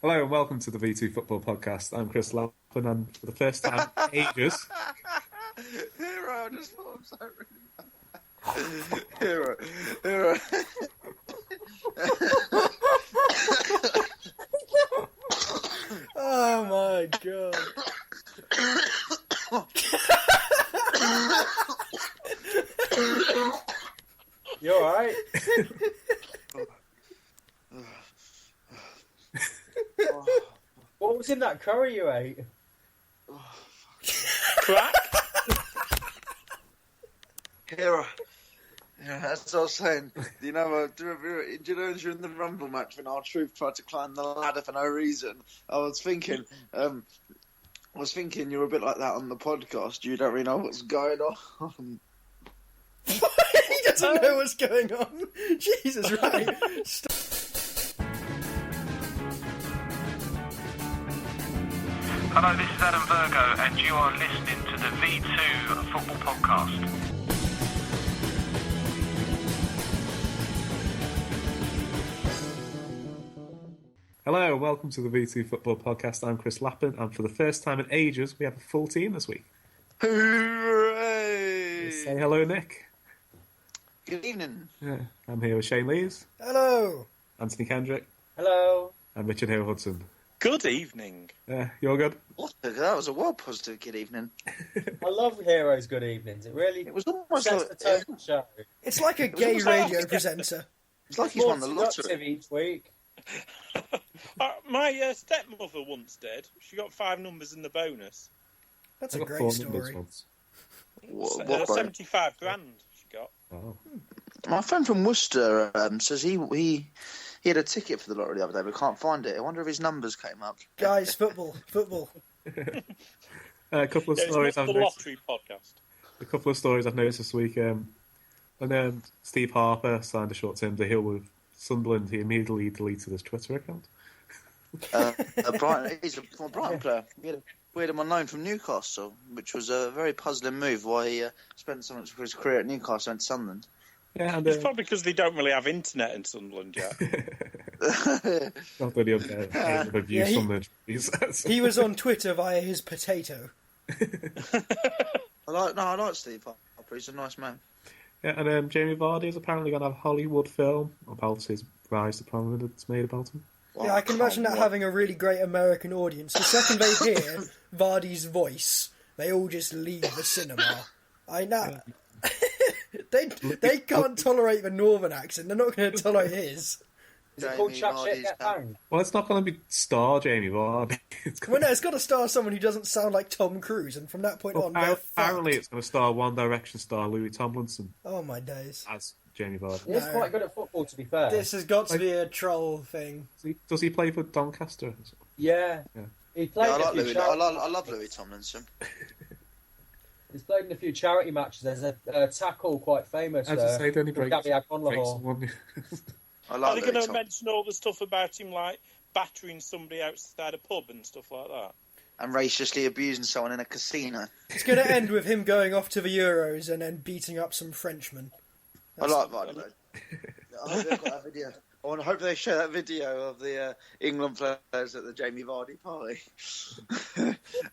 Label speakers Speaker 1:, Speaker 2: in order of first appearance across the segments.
Speaker 1: Hello and welcome to the V2 Football Podcast. I'm Chris Lappin and for the first time in ages...
Speaker 2: Hero, I just thought I'm so really bad. Hero.
Speaker 3: Oh my god. You alright? What was in that curry you ate?
Speaker 2: Crack? Hero. Yeah, that's what I was saying. Do you know during the Rumble match when R-Truth tried to climb the ladder for no reason? I was thinking you were a bit like that on the podcast. You don't really know what's going on.
Speaker 3: He doesn't know what's going on. Jesus, right.
Speaker 4: Hello, this is Adam Virgo, and you are listening to the V2 Football Podcast.
Speaker 1: Hello and welcome to the V2 Football Podcast. I'm Chris Lappin and for the first time in ages we have a full team this week.
Speaker 2: Hooray!
Speaker 1: Say hello, Nick.
Speaker 2: Good evening.
Speaker 1: Yeah, I'm here with Shane Lees,
Speaker 3: Hello.
Speaker 1: Anthony Kendrick,
Speaker 3: Hello.
Speaker 1: and Richard Hale Hudson.
Speaker 5: Good evening.
Speaker 1: Yeah, you're good?
Speaker 2: That was a well positive good evening.
Speaker 3: I love Heroes Good Evenings. It really
Speaker 2: It was almost
Speaker 3: sets
Speaker 2: like,
Speaker 3: the tone of the show.
Speaker 6: It's like a
Speaker 2: was
Speaker 6: gay
Speaker 2: almost like-
Speaker 6: radio presenter.
Speaker 2: it's like he's won the
Speaker 3: More seductive
Speaker 2: lottery.
Speaker 3: each week.
Speaker 5: My stepmother once did. She got 5 numbers in the bonus.
Speaker 6: That's
Speaker 1: I
Speaker 6: a
Speaker 1: got
Speaker 6: great
Speaker 1: 4 numbers
Speaker 6: story.
Speaker 1: once.
Speaker 2: What, what
Speaker 5: 75 grand she got.
Speaker 1: Oh.
Speaker 2: My friend from Worcester says he had a ticket for the lottery the other day, but can't find it. I wonder if his numbers came up.
Speaker 6: Guys, football.
Speaker 1: A couple of
Speaker 5: Yeah, it's
Speaker 1: stories
Speaker 5: not
Speaker 1: I've
Speaker 5: the
Speaker 1: noticed.
Speaker 5: lottery podcast.
Speaker 1: A couple of stories I've noticed this week. When Steve Harper signed a short-term deal with Sunderland, he immediately deleted his Twitter account.
Speaker 2: Brighton, he's a former Brighton player. We had him on loan from Newcastle, which was a very puzzling move. Why he spent so much of his career at Newcastle and Sunderland.
Speaker 1: Yeah, and
Speaker 5: It's probably because they don't really have internet in Sunderland yet.
Speaker 1: not really okay.
Speaker 6: Yeah,
Speaker 1: Sunderland.
Speaker 6: He was on Twitter via his potato.
Speaker 2: I like Steve Harper. He's a nice man.
Speaker 1: Yeah, and Jamie Vardy is apparently going to have a Hollywood film about his rise to prominence made about him.
Speaker 6: Yeah, I can imagine that having a really great American audience. The second they hear Vardy's voice, they all just leave the cinema. I know. They can't tolerate the northern accent. They're not going to tolerate his.
Speaker 3: Is it called Chat Shit
Speaker 2: Vardy's
Speaker 3: Get Banged?
Speaker 1: Well, it's not going to be star Jamie Vardy.
Speaker 6: Well, no, it's got to star someone who doesn't sound like Tom Cruise, and from that point on, they're
Speaker 1: apparently
Speaker 6: fucked.
Speaker 1: it's going to star One Direction star Louis Tomlinson
Speaker 6: Oh my days!
Speaker 1: as Jamie Vardy.
Speaker 3: He is
Speaker 6: No.
Speaker 3: quite good at football, to be fair.
Speaker 6: This has got to be a troll thing.
Speaker 1: Does he play for Doncaster?
Speaker 3: Yeah.
Speaker 1: Yeah.
Speaker 3: He played
Speaker 2: I
Speaker 3: in a
Speaker 2: like
Speaker 3: few
Speaker 2: Louis.
Speaker 3: charity-
Speaker 2: I love Louis Tomlinson.
Speaker 3: He's played in a few charity matches. There's a tackle quite famous.
Speaker 1: As I say, then he
Speaker 3: from
Speaker 1: breaks
Speaker 3: Gabby Agbonlahor.
Speaker 1: someone.
Speaker 2: I
Speaker 5: Are
Speaker 2: like
Speaker 5: they
Speaker 2: Louis
Speaker 5: going to
Speaker 2: Tomlinson.
Speaker 5: mention all the stuff about him, like battering somebody outside a pub and stuff like that?
Speaker 2: And raciously abusing someone in a casino.
Speaker 6: It's going to end with him going off to the Euros and then beating up some Frenchmen.
Speaker 2: I like Vardy though. I hope they've got that video. I hope they show that video of the England players at the Jamie Vardy party.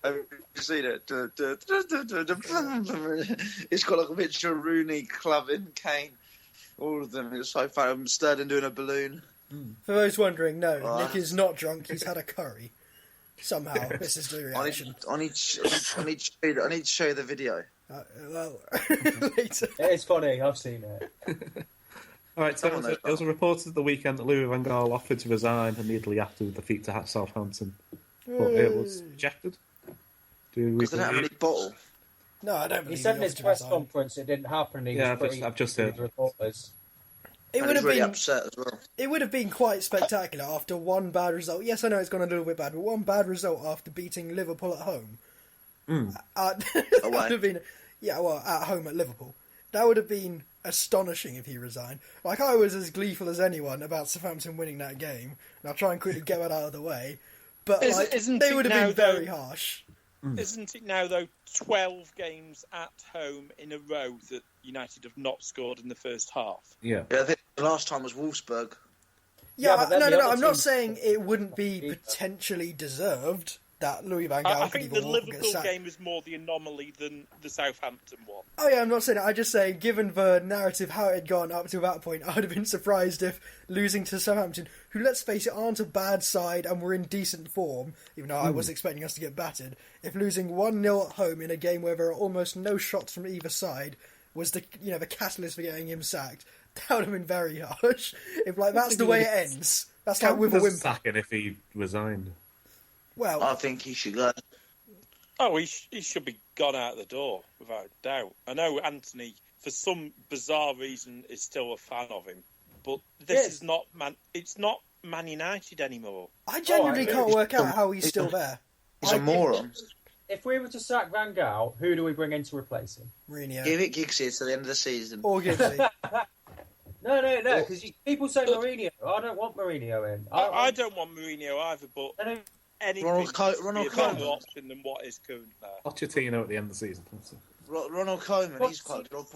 Speaker 2: Have you seen it? It's got like a picture of Rooney, Clovin, Kane, all of them. It's so fun. Sterling doing a balloon.
Speaker 6: For those wondering, no,
Speaker 2: Ah.
Speaker 6: Nick is not drunk. He's had a curry. Somehow, this is the reaction.
Speaker 2: I need to show you the video.
Speaker 6: Well, later.
Speaker 3: It is funny. I've seen it.
Speaker 1: All right, so
Speaker 2: Come on,
Speaker 1: it was reported at the weekend that Louis Van Gaal offered to resign immediately after the defeat to Southampton, but it was rejected. Do we
Speaker 2: Because they don't have any
Speaker 1: believe?
Speaker 2: bottle.
Speaker 6: No, I don't
Speaker 3: He
Speaker 6: believe
Speaker 3: said in
Speaker 6: he
Speaker 3: his
Speaker 6: offered to
Speaker 3: press
Speaker 6: resign.
Speaker 3: conference it didn't happen. He
Speaker 1: Yeah,
Speaker 3: was
Speaker 1: I've just
Speaker 3: pretty
Speaker 1: heard.
Speaker 3: with reporters.
Speaker 6: It
Speaker 2: And
Speaker 6: would
Speaker 2: he's
Speaker 6: have
Speaker 2: really
Speaker 6: been.
Speaker 2: upset as well.
Speaker 6: It would have been quite spectacular after one bad result. Yes, I know it's gone a little bit bad, but one bad result after beating Liverpool at home. That would have been, at home at Liverpool. That would have been astonishing if he resigned. Like, I was as gleeful as anyone about Southampton winning that game, and I'll try and quickly get that out of the way. But
Speaker 5: Isn't
Speaker 6: they
Speaker 5: it
Speaker 6: would have
Speaker 5: now,
Speaker 6: been very
Speaker 5: though-
Speaker 6: harsh.
Speaker 5: Isn't it now, though, 12 games at home in a row that United have not scored in the first half?
Speaker 1: Yeah.
Speaker 2: Yeah, I think the last time was Wolfsburg.
Speaker 6: Yeah,
Speaker 3: but then
Speaker 6: no.
Speaker 3: the other
Speaker 6: I'm not
Speaker 3: teams-
Speaker 6: saying it wouldn't be potentially deserved that Louis Van Gaal
Speaker 5: I
Speaker 6: could
Speaker 5: think
Speaker 6: even
Speaker 5: the
Speaker 6: walk or get
Speaker 5: Liverpool
Speaker 6: sacked.
Speaker 5: game was more the anomaly than the Southampton one.
Speaker 6: Oh yeah, I'm not saying that. I'm just saying, given the narrative how it had gone up to that point, I would have been surprised if losing to Southampton, who, let's face it, aren't a bad side and were in decent form, even though I was expecting us to get battered, if losing 1-0 at home in a game where there are almost no shots from either side was the catalyst for getting him sacked, that would have been very harsh. If that's the way it ends, that's like with a whimper.
Speaker 1: Sacking if he resigned.
Speaker 6: Well,
Speaker 2: I think he should go.
Speaker 5: Oh, he should be gone out the door, without doubt. I know Anthony, for some bizarre reason, is still a fan of him, but this is not it's not Man United anymore.
Speaker 6: I genuinely can't work out how he's still there.
Speaker 2: He's a moron.
Speaker 3: If we were to sack Van Gaal, who do we bring in to replace him?
Speaker 6: Mourinho.
Speaker 2: Give it Giggsy to the end of the season.
Speaker 6: Or Gibsy.
Speaker 3: No, because people say Mourinho. I don't want Mourinho in.
Speaker 5: I don't want Mourinho either, but anything
Speaker 2: Ronald
Speaker 5: be a better
Speaker 2: Koeman.
Speaker 5: option than what is current there.
Speaker 1: Pochettino at the end of the season.
Speaker 2: Ronald Koeman, he's quite good.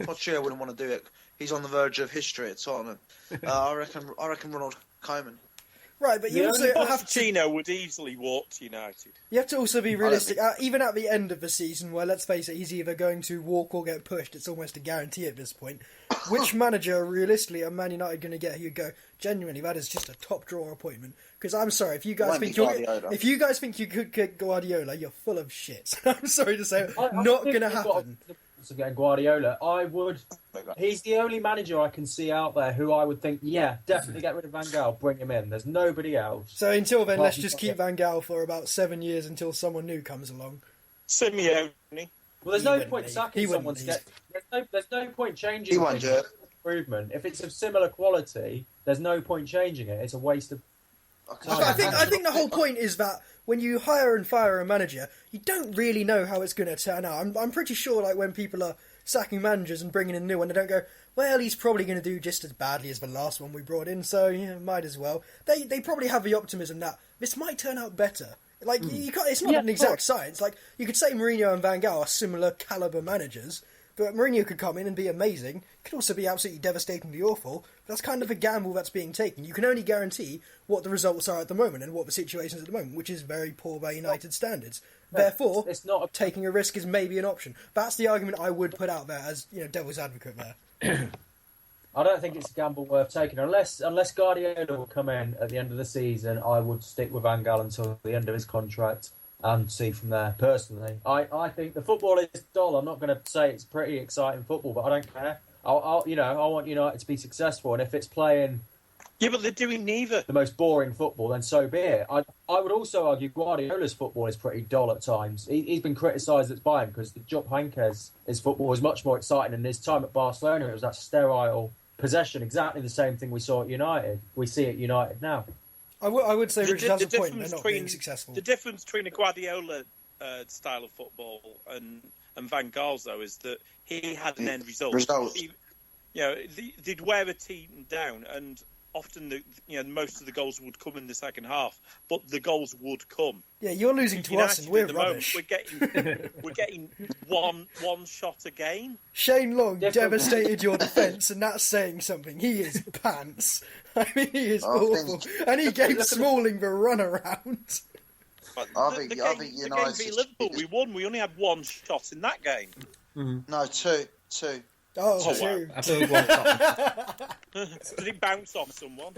Speaker 2: Pochettino wouldn't want to do it. He's on the verge of history at Tottenham. I reckon Ronald Koeman.
Speaker 6: Right, but you also have to...
Speaker 5: Pochettino would easily walk to United.
Speaker 6: You have to also be realistic. Even at the end of the season, where, let's face it, he's either going to walk or get pushed, it's almost a guarantee at this point. Which manager, realistically, are Man United going to get who you go, genuinely, that is just a top drawer appointment? Because I'm sorry, if you guys think you could get Guardiola, you're full of shit. I'm sorry to say, not going to happen.
Speaker 3: Getting Guardiola, I would. He's the only manager I can see out there who I would think, yeah, definitely get rid of Van Gaal, bring him in. There's nobody else.
Speaker 6: So until then, let's just keep Van Gaal for about 7 years until someone new comes along.
Speaker 5: Simeone.
Speaker 3: Well, there's no point sacking someone to get. There's no point changing improvement. If it's of similar quality, there's no point changing it. It's a waste of time.
Speaker 6: I think the whole point is that when you hire and fire a manager, you don't really know how it's going to turn out. I'm pretty sure, like, when people are sacking managers and bringing in a new one, they don't go, well, he's probably going to do just as badly as the last one we brought in, so yeah, might as well. They probably have the optimism that this might turn out better. Like, you can't, it's not an exact science. Like, you could say Mourinho and Van Gaal are similar caliber managers, but Mourinho could come in and be amazing. Could also be absolutely devastatingly awful. That's kind of a gamble that's being taken. You can only guarantee what the results are at the moment and what the situation is at the moment, which is very poor by United standards. Therefore, taking a risk is maybe an option. That's the argument I would put out there as, devil's advocate there.
Speaker 3: I don't think it's a gamble worth taking. Unless Guardiola will come in at the end of the season, I would stick with Van Gaal until the end of his contract and see from there, personally. I think the football is dull. I'm not going to say it's pretty exciting football, but I don't care. I want United to be successful, and if it's playing...
Speaker 5: Yeah, but they're doing neither.
Speaker 3: ...the most boring football, then so be it. I would also argue Guardiola's football is pretty dull at times. He's been criticised at Bayern because the Jupp Heynckes, his football was much more exciting, and his time at Barcelona, it was that sterile possession, exactly the same thing we saw at United. We see at United now.
Speaker 6: I would say Richard has a point, they're not being successful.
Speaker 5: The difference between a Guardiola style of football and Van Gaal's, though, is that he had an end result. They'd wear a team down, and often most of the goals would come in the second half, but the goals would come.
Speaker 6: Yeah, you're losing to us, and we're rubbish.
Speaker 5: We're getting one shot a game.
Speaker 6: Shane Long devastated your defence, and that's saying something. He is pants. I mean, he is awful, and he gave Smalling the runaround.
Speaker 2: I think United.
Speaker 5: The game beat Liverpool, we won. We only had one shot in that game.
Speaker 2: Mm-hmm. No, two.
Speaker 6: Oh, two.
Speaker 5: Did it bounce off someone?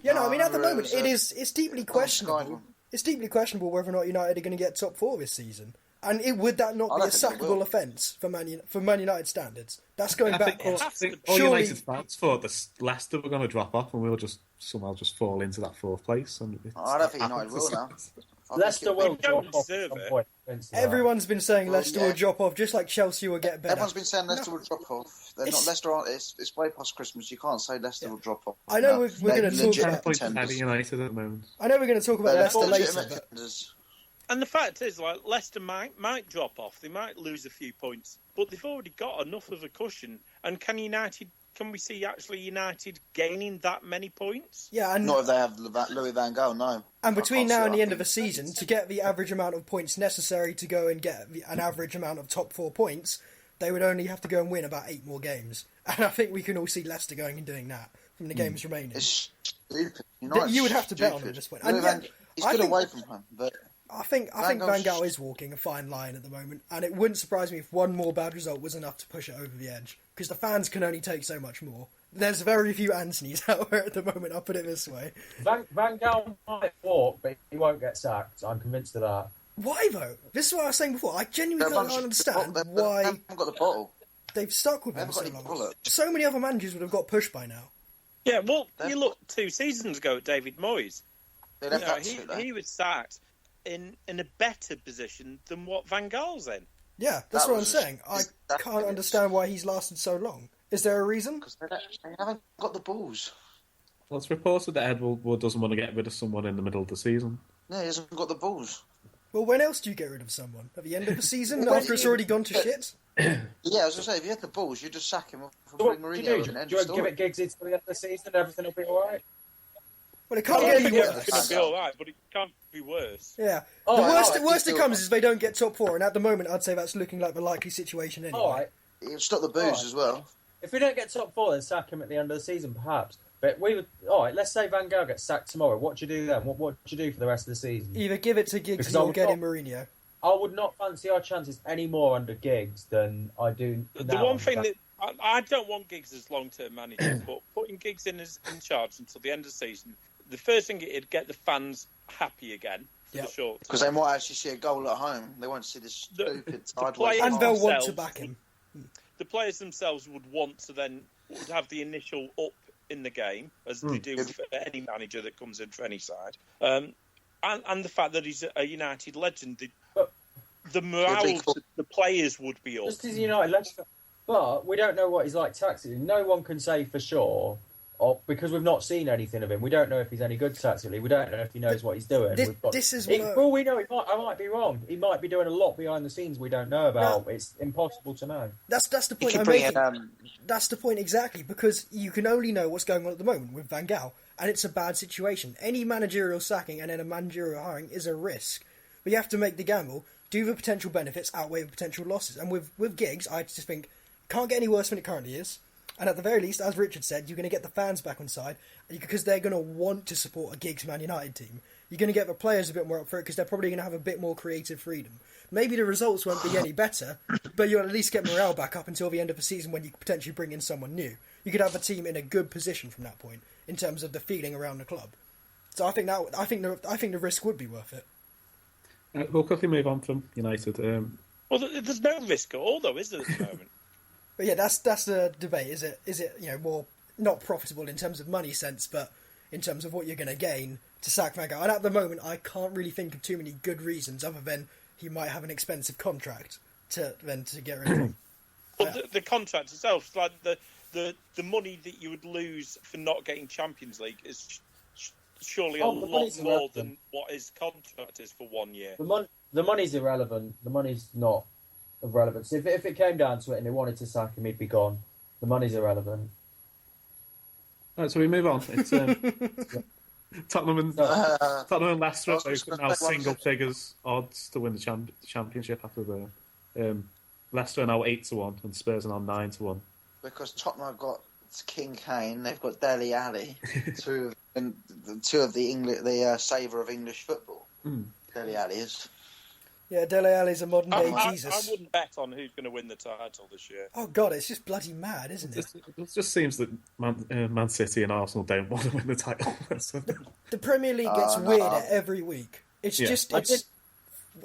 Speaker 6: Yeah, no, I mean, at the moment, it's deeply questionable. It's deeply questionable whether or not United are going to get top four this season. And would that not be a sackable offence for Man United standards? That's going back.
Speaker 1: I think all United fans thought that Leicester were going to drop off, and we'll somehow fall into that fourth place. And
Speaker 2: I don't think United will now.
Speaker 3: Leicester will drop off at some point.
Speaker 6: Everyone's been saying Leicester will drop off, just like Chelsea will get better.
Speaker 2: Everyone's been saying Leicester will drop off. They're not Leicester. It's way past Christmas. You can't say Leicester will drop off.
Speaker 6: I know we're going to talk
Speaker 1: about United at the moment.
Speaker 6: I know we're going to talk about Leicester later.
Speaker 5: And the fact is, like, Leicester might drop off. They might lose a few points, but they've already got enough of a cushion. And can we see actually United gaining that many points?
Speaker 6: Yeah, and
Speaker 2: not if they have Louis Van Gaal, no.
Speaker 6: And between now and the end of the season, to get the average amount of points necessary to go and get an average amount of top 4 points, they would only have to go and win about 8 more games. And I think we can all see Leicester going and doing that from the games remaining.
Speaker 2: Stupid.
Speaker 6: You would have to bet on him at this point. And
Speaker 2: he's good away from home, but
Speaker 6: I think Van Gaal is walking a fine line at the moment, and it wouldn't surprise me if one more bad result was enough to push it over the edge, because the fans can only take so much more. There's very few Anthonys out there at the moment, I'll put it this way.
Speaker 3: Van Gaal might walk, but he won't get sacked. I'm convinced of that.
Speaker 6: Why, though? This is what I was saying before. I genuinely can't understand why
Speaker 2: they haven't got the bottle.
Speaker 6: They've stuck with him so long. So many other managers would have got pushed by now.
Speaker 5: Yeah, well, you look 2 seasons ago at David Moyes. He was sacked in a better position than what Van Gaal's in.
Speaker 6: Yeah, that's what I'm saying. I can't understand why he's lasted so long. Is there a reason?
Speaker 2: Because they haven't got the balls.
Speaker 1: Well, it's reported that Ed Woodward doesn't want to get rid of someone in the middle of the season.
Speaker 2: No, he hasn't got the balls.
Speaker 6: Well, when else do you get rid of someone? At the end of the season, after it's already gone to shit?
Speaker 2: Yeah, I was going to say, if you had the balls, you'd just sack him and bring Mourinho in.
Speaker 3: Do you give it Giggsy to the end of the season, everything will be alright?
Speaker 6: Well, it can't get any worse.
Speaker 5: It's going to be alright, but it can't be worse.
Speaker 6: Yeah. The worst it comes is they don't get top 4, and at the moment, I'd say that's looking like the likely situation anyway.
Speaker 3: Alright.
Speaker 2: It'll stop the booze as well.
Speaker 3: If we don't get top 4, then sack him at the end of the season, perhaps. But alright, let's say Van Gaal gets sacked tomorrow. What do you do then? What do you do for the rest of the season?
Speaker 6: Either give it to Giggs or get in Mourinho.
Speaker 3: I would not fancy our chances any more under Giggs than I do now.
Speaker 5: The one thing that I don't want Giggs as long-term manager, but putting Giggs in charge until the end of the season, the first thing it'd get the fans happy again. For the short term.
Speaker 2: Because they might actually see a goal at home. They won't see this stupid sideways.
Speaker 6: And they'll want to back him.
Speaker 5: The players themselves would want to then have the initial up in the game, as they do for any manager that comes in for any side. And the fact that he's a United legend, the morale of the players would be up.
Speaker 3: Just as United legend, but we don't know what he's like tactically. No one can say for sure, because we've not seen anything of him. We don't know if he's any good tactically. We don't know if he knows what he's doing. For all we know, I might be wrong. He might be doing a lot behind the scenes we don't know about. No. It's impossible to know.
Speaker 6: That's the point I'm making. That's the point exactly, because you can only know what's going on at the moment with Van Gaal, and it's a bad situation. Any managerial sacking and then a managerial hiring is a risk, but you have to make the gamble. Do the potential benefits outweigh the potential losses? And with Giggs, I just think it can't get any worse than it currently is. And at the very least, as Richard said, you're going to get the fans back on side because they're going to want to support a Giggs Man United team. You're going to get the players a bit more up for it because they're probably going to have a bit more creative freedom. Maybe the results won't be any better, but you'll at least get morale back up until the end of the season when you could potentially bring in someone new. You could have a team in a good position from that point in terms of the feeling around the club. So I think the risk would be worth it.
Speaker 1: We'll quickly move on from United.
Speaker 5: Well, there's no risk at all, though, is there, at the moment?
Speaker 6: But yeah, that's the debate. Is it more not profitable in terms of money sense, but in terms of what you're going to gain to sack Van Gaal? And at the moment, I can't really think of too many good reasons other than he might have an expensive contract to get rid of him.
Speaker 5: Well, the contract itself, like the money that you would lose for not getting Champions League is surely a lot more than what his contract is for 1 year.
Speaker 3: The money's irrelevant. The money's not of relevance. If it came down to it and they wanted to sack him, he'd be gone. The money's irrelevant.
Speaker 1: All right, so we move on. It's Tottenham and Leicester both now single figures odds to win the championship after the Leicester are now 8-1 and Spurs are now 9-1.
Speaker 2: Because Tottenham have got King Kane, they've got Dele Alli, two of the savour of English football. Dele Alli is.
Speaker 6: Yeah, Dele Alli's a modern day Jesus.
Speaker 5: I wouldn't bet on who's going to win the title this year.
Speaker 6: Oh God, it's just bloody mad, isn't it?
Speaker 1: It just seems that Man City and Arsenal don't want to win the title.
Speaker 6: The Premier League gets weirder every week. It's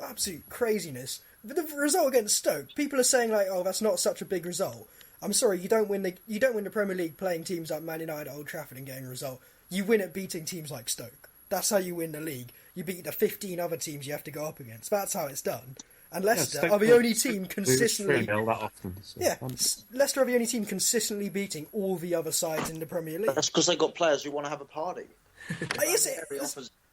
Speaker 6: absolute craziness. But the result against Stoke, people are saying like, "Oh, that's not such a big result." I'm sorry, you don't win the Premier League playing teams like Man United at Old Trafford and getting a result. You win at beating teams like Stoke. That's how you win the league. You beat the 15 other teams you have to go up against. That's how it's done. And Leicester are the only team consistently. Leicester are the only team consistently beating all the other sides in the Premier League.
Speaker 2: That's because they got players who want to have a party.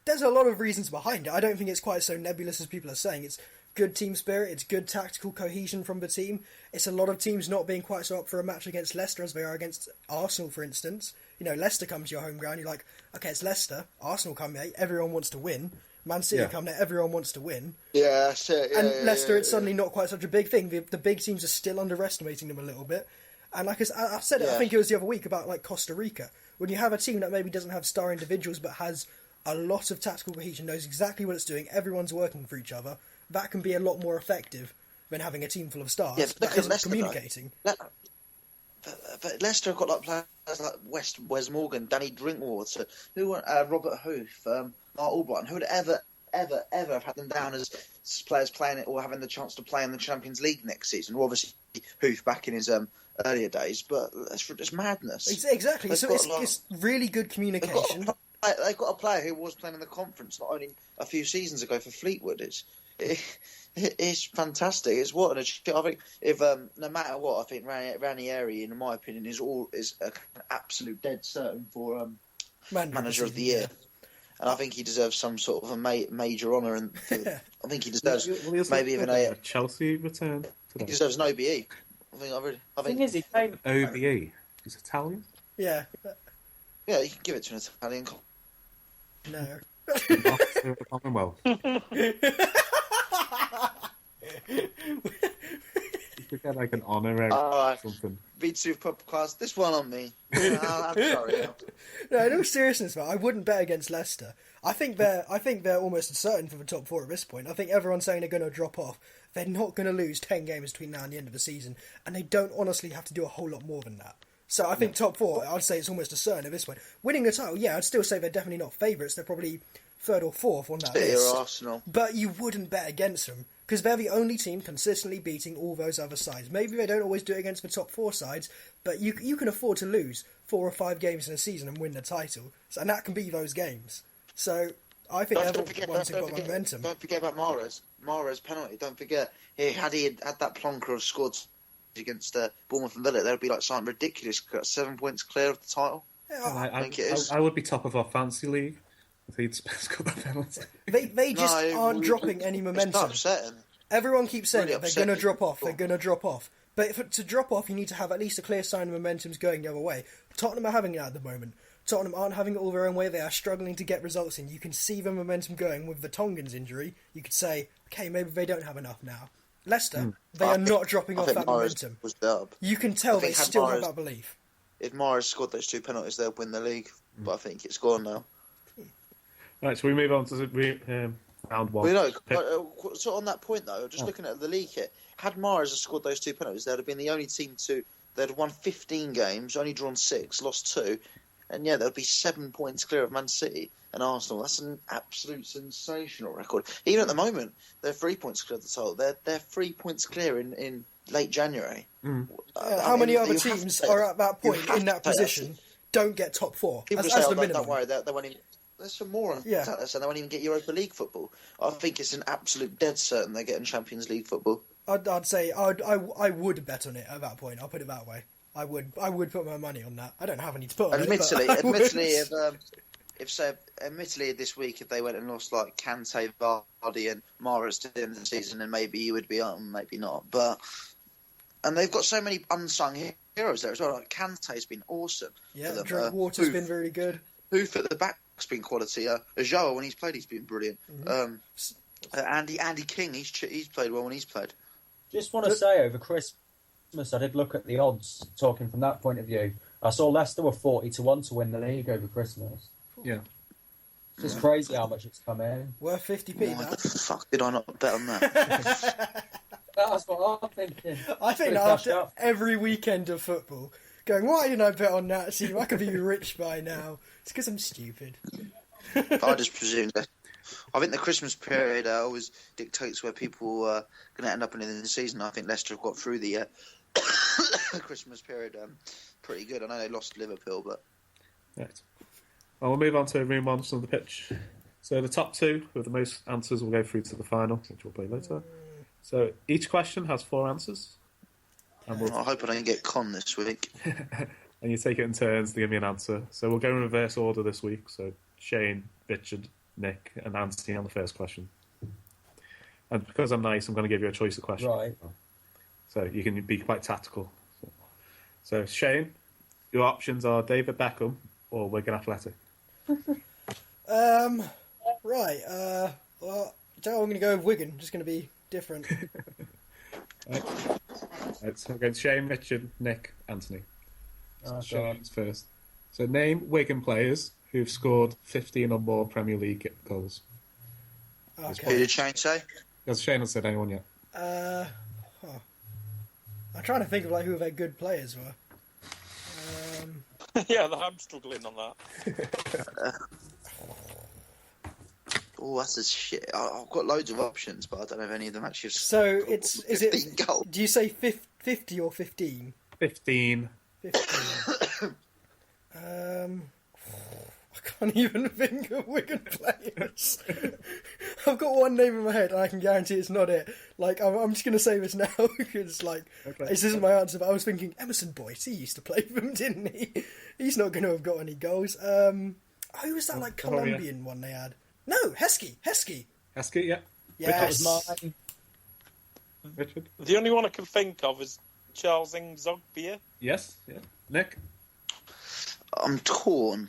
Speaker 6: There's a lot of reasons behind it. I don't think it's quite so nebulous as people are saying. It's good team spirit. It's good tactical cohesion from the team. It's a lot of teams not being quite so up for a match against Leicester as they are against Arsenal, for instance. You know, Leicester comes to your home ground, you're like, okay, it's Leicester. Arsenal come there, everyone wants to win. Man City come there, everyone wants to win.
Speaker 2: Yeah, that's it. Yeah,
Speaker 6: and Leicester, it's suddenly not quite such a big thing. The big teams are still underestimating them a little bit. And like I said, I think it was the other week about like Costa Rica. When you have a team that maybe doesn't have star individuals but has a lot of tactical cohesion, knows exactly what it's doing, everyone's working for each other, that can be a lot more effective than having a team full of stars that isn't communicating.
Speaker 2: But Leicester have got like players like Wes Morgan, Danny Drinkwater, Robert Hoof, Mark Albrighton, who would ever have had them down as players playing it or having the chance to play in the Champions League next season. Well, obviously, Hoof back in his earlier days, but it's madness.
Speaker 6: Exactly. It's really good communication.
Speaker 2: They've got a player who was playing in the conference not only a few seasons ago for Fleetwood. It's fantastic. It's what an achievement. I think if no matter what, I think Ranieri, in my opinion, is an absolute dead certain for manager of the year. And I think he deserves some sort of a major honour. And I think he deserves maybe even a
Speaker 1: Chelsea return.
Speaker 2: He deserves an OBE. I think
Speaker 3: he came
Speaker 1: OBE. He's Italian.
Speaker 6: Yeah.
Speaker 2: Yeah, you can give it to an Italian.
Speaker 6: No.
Speaker 1: The Commonwealth. You could get like an honorary or something.
Speaker 2: V2 podcast. This one on me. I'm sorry.
Speaker 6: No, in all seriousness, man, I wouldn't bet against Leicester. I think they're almost certain for the top 4 at this point. I think everyone's saying they're going to drop off. They're not going to lose 10 games between now and the end of the season, and they don't honestly have to do a whole lot more than that. So I think top 4, I'd say it's almost a certain at this point. Winning the title, yeah, I'd still say they're definitely not favourites. They're probably 3rd or 4th on that list.
Speaker 2: Arsenal.
Speaker 6: But you wouldn't bet against them, because they're the only team consistently beating all those other sides. Maybe they don't always do it against the top 4 sides, but you can afford to lose 4 or 5 games in a season and win the title. And that can be those games. So I think everyone's got momentum.
Speaker 2: Don't forget about Mahrez penalty. Don't forget, he had that plonker of scored against Bournemouth and Villa, that would be like something ridiculous. 7 points clear of the title.
Speaker 6: Yeah,
Speaker 2: I think it is.
Speaker 1: I would be top of our fantasy league if he'd scored that penalty.
Speaker 6: They just aren't dropping any momentum.
Speaker 2: It's not upsetting.
Speaker 6: Everyone keeps saying
Speaker 2: Really
Speaker 6: they're going to drop off. They're going to drop off. But to drop off, you need to have at least a clear sign of momentum's going the other way. Tottenham are having it at the moment. Tottenham aren't having it all their own way. They are struggling to get results in. You can see the momentum going with the Tongan's injury. You could say, okay, maybe they don't have enough now. Leicester, they are not dropping off that momentum. You can tell they still have that belief.
Speaker 2: If Mahrez scored those 2 penalties, they'll win the league. But I think it's gone now.
Speaker 1: Right, so we move on to round 1.
Speaker 2: Well, so on that point though, just looking at the league here, had Mahrez scored those 2 penalties, they'd have been the only team they'd have won 15 games, only drawn 6, lost 2, and yeah, they'd be 7 points clear of Man City and Arsenal. That's an absolute sensational record. Even at the moment, they're 3 points clear of the title. They're 3 points clear in late January.
Speaker 6: How many other teams are at that point in that position? Don't get top 4.
Speaker 2: People
Speaker 6: That's
Speaker 2: say,
Speaker 6: the minimum.
Speaker 2: Don't worry, they won't even. There's some more on that, so they won't even get Europa League football. I think it's an absolute dead certain they're getting Champions League football.
Speaker 6: I'd say I would bet on it at that point. I'll put it that way. I would put my money on that. I don't have any to put on
Speaker 2: admittedly,
Speaker 6: it.
Speaker 2: Admittedly, this week if they went and lost like Kante, Vardy, and Mahrez to the end of the season, then maybe you would be on, maybe not. And they've got so many unsung heroes there as well. Like Kante's been awesome.
Speaker 6: Yeah, Drinkwater's been really good.
Speaker 2: Hoof at the back's been quality. Ajoa, when he's played, he's been brilliant.
Speaker 6: Mm-hmm.
Speaker 2: Andy King, he's played well when he's played.
Speaker 3: Just want to say, over Christmas, I did look at the odds, talking from that point of view. I saw Leicester were 40-1 to win the league over Christmas.
Speaker 1: Yeah.
Speaker 3: It's just crazy how much it's come in.
Speaker 6: Worth 50p.
Speaker 2: Why the fuck did I not bet on that?
Speaker 3: That's what I'm thinking.
Speaker 6: I think after every weekend of football, going, why didn't I bet on that team? I could be rich by now. It's because I'm stupid.
Speaker 2: I just presumed that. I think the Christmas period always dictates where people are going to end up in the season. I think Leicester have got through the Christmas period pretty good. I know they lost to Liverpool, but...
Speaker 1: Right. Well, we'll move on to room 1 on the pitch. So the top 2 with the most answers will go through to the final, which we'll play later. So each question has 4 answers.
Speaker 2: And I hope I don't get con this week.
Speaker 1: And you take it in turns to give me an answer. So we'll go in reverse order this week. So Shane, Richard, Nick, and Anthony on the first question. And because I'm nice, I'm going to give you a choice of questions.
Speaker 3: Right.
Speaker 1: So you can be quite tactical. So Shane, your options are David Beckham or Wigan Athletic.
Speaker 6: Right. Well, I'm going to go with Wigan. Just going to be different.
Speaker 1: Right, so we're going Shane, Richard, Nick, Anthony. So Shane's first. So name Wigan players who've scored 15 or more Premier League goals.
Speaker 2: Okay. Who did Shane say?
Speaker 1: Has Shane not said anyone yet?
Speaker 6: I'm trying to think of like who their good players were.
Speaker 5: Yeah, I'm struggling on that.
Speaker 2: Oh, that's a shit. I've got loads of options, but I don't know if any of them actually.
Speaker 6: So is it?
Speaker 2: Goals.
Speaker 6: Do you say 50 or 15?
Speaker 1: 15.
Speaker 6: 15. I can't even think of Wigan players. I've got one name in my head, and I can guarantee it's not it. Like, I'm just going to say this now because, like, this isn't my answer. But I was thinking Emerson Boyce. He used to play for them, didn't he? He's not going to have got any goals. Who was that like Colombian one they had? No, Heskey.
Speaker 1: Heskey, yeah.
Speaker 6: Yes.
Speaker 5: Mine.
Speaker 1: Richard.
Speaker 5: The only one I can think of is Charles Ngzogbier.
Speaker 1: Yes, yeah. Nick.
Speaker 2: I'm torn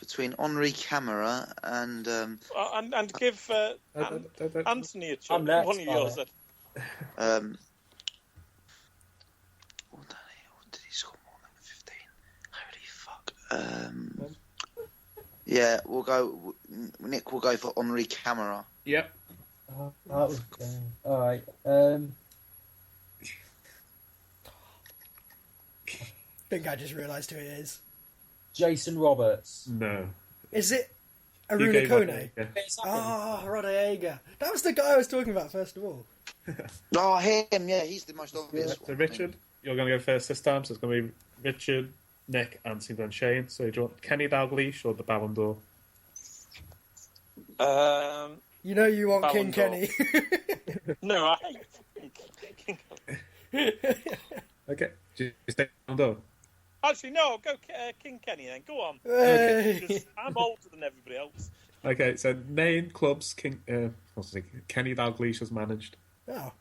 Speaker 2: between Henri Camara and
Speaker 5: give Anthony a chance.
Speaker 3: I'm next,
Speaker 5: one of yours.
Speaker 2: What did he score more than 15? Holy fuck. Yeah, we'll go. Nick will go for Henri Camara.
Speaker 1: Yep.
Speaker 3: That was all right.
Speaker 6: I think I just realised who it is.
Speaker 3: Jason Roberts.
Speaker 1: No.
Speaker 6: Is it Aruna Kone?
Speaker 3: Ah,
Speaker 6: Rodallega. That was the guy I was talking about first of all.
Speaker 2: Oh, him, yeah, he's the most obvious one.
Speaker 1: So Richard, you're going to go first this time, so it's going to be Richard, Nick, Anthony, then Shane. So do you want Kenny Dalglish or the Ballon d'Or?
Speaker 6: You know you want
Speaker 5: Ballon
Speaker 6: King
Speaker 5: d'Or.
Speaker 6: Kenny.
Speaker 5: No, I hate King.
Speaker 1: Okay. Do you stay Ballon d'Or?
Speaker 5: Actually, no, go King Kenny then. Go on.
Speaker 6: Hey.
Speaker 5: Because I'm older than everybody else.
Speaker 1: Okay, so name clubs Kenny Dalglish has managed.
Speaker 6: Oh.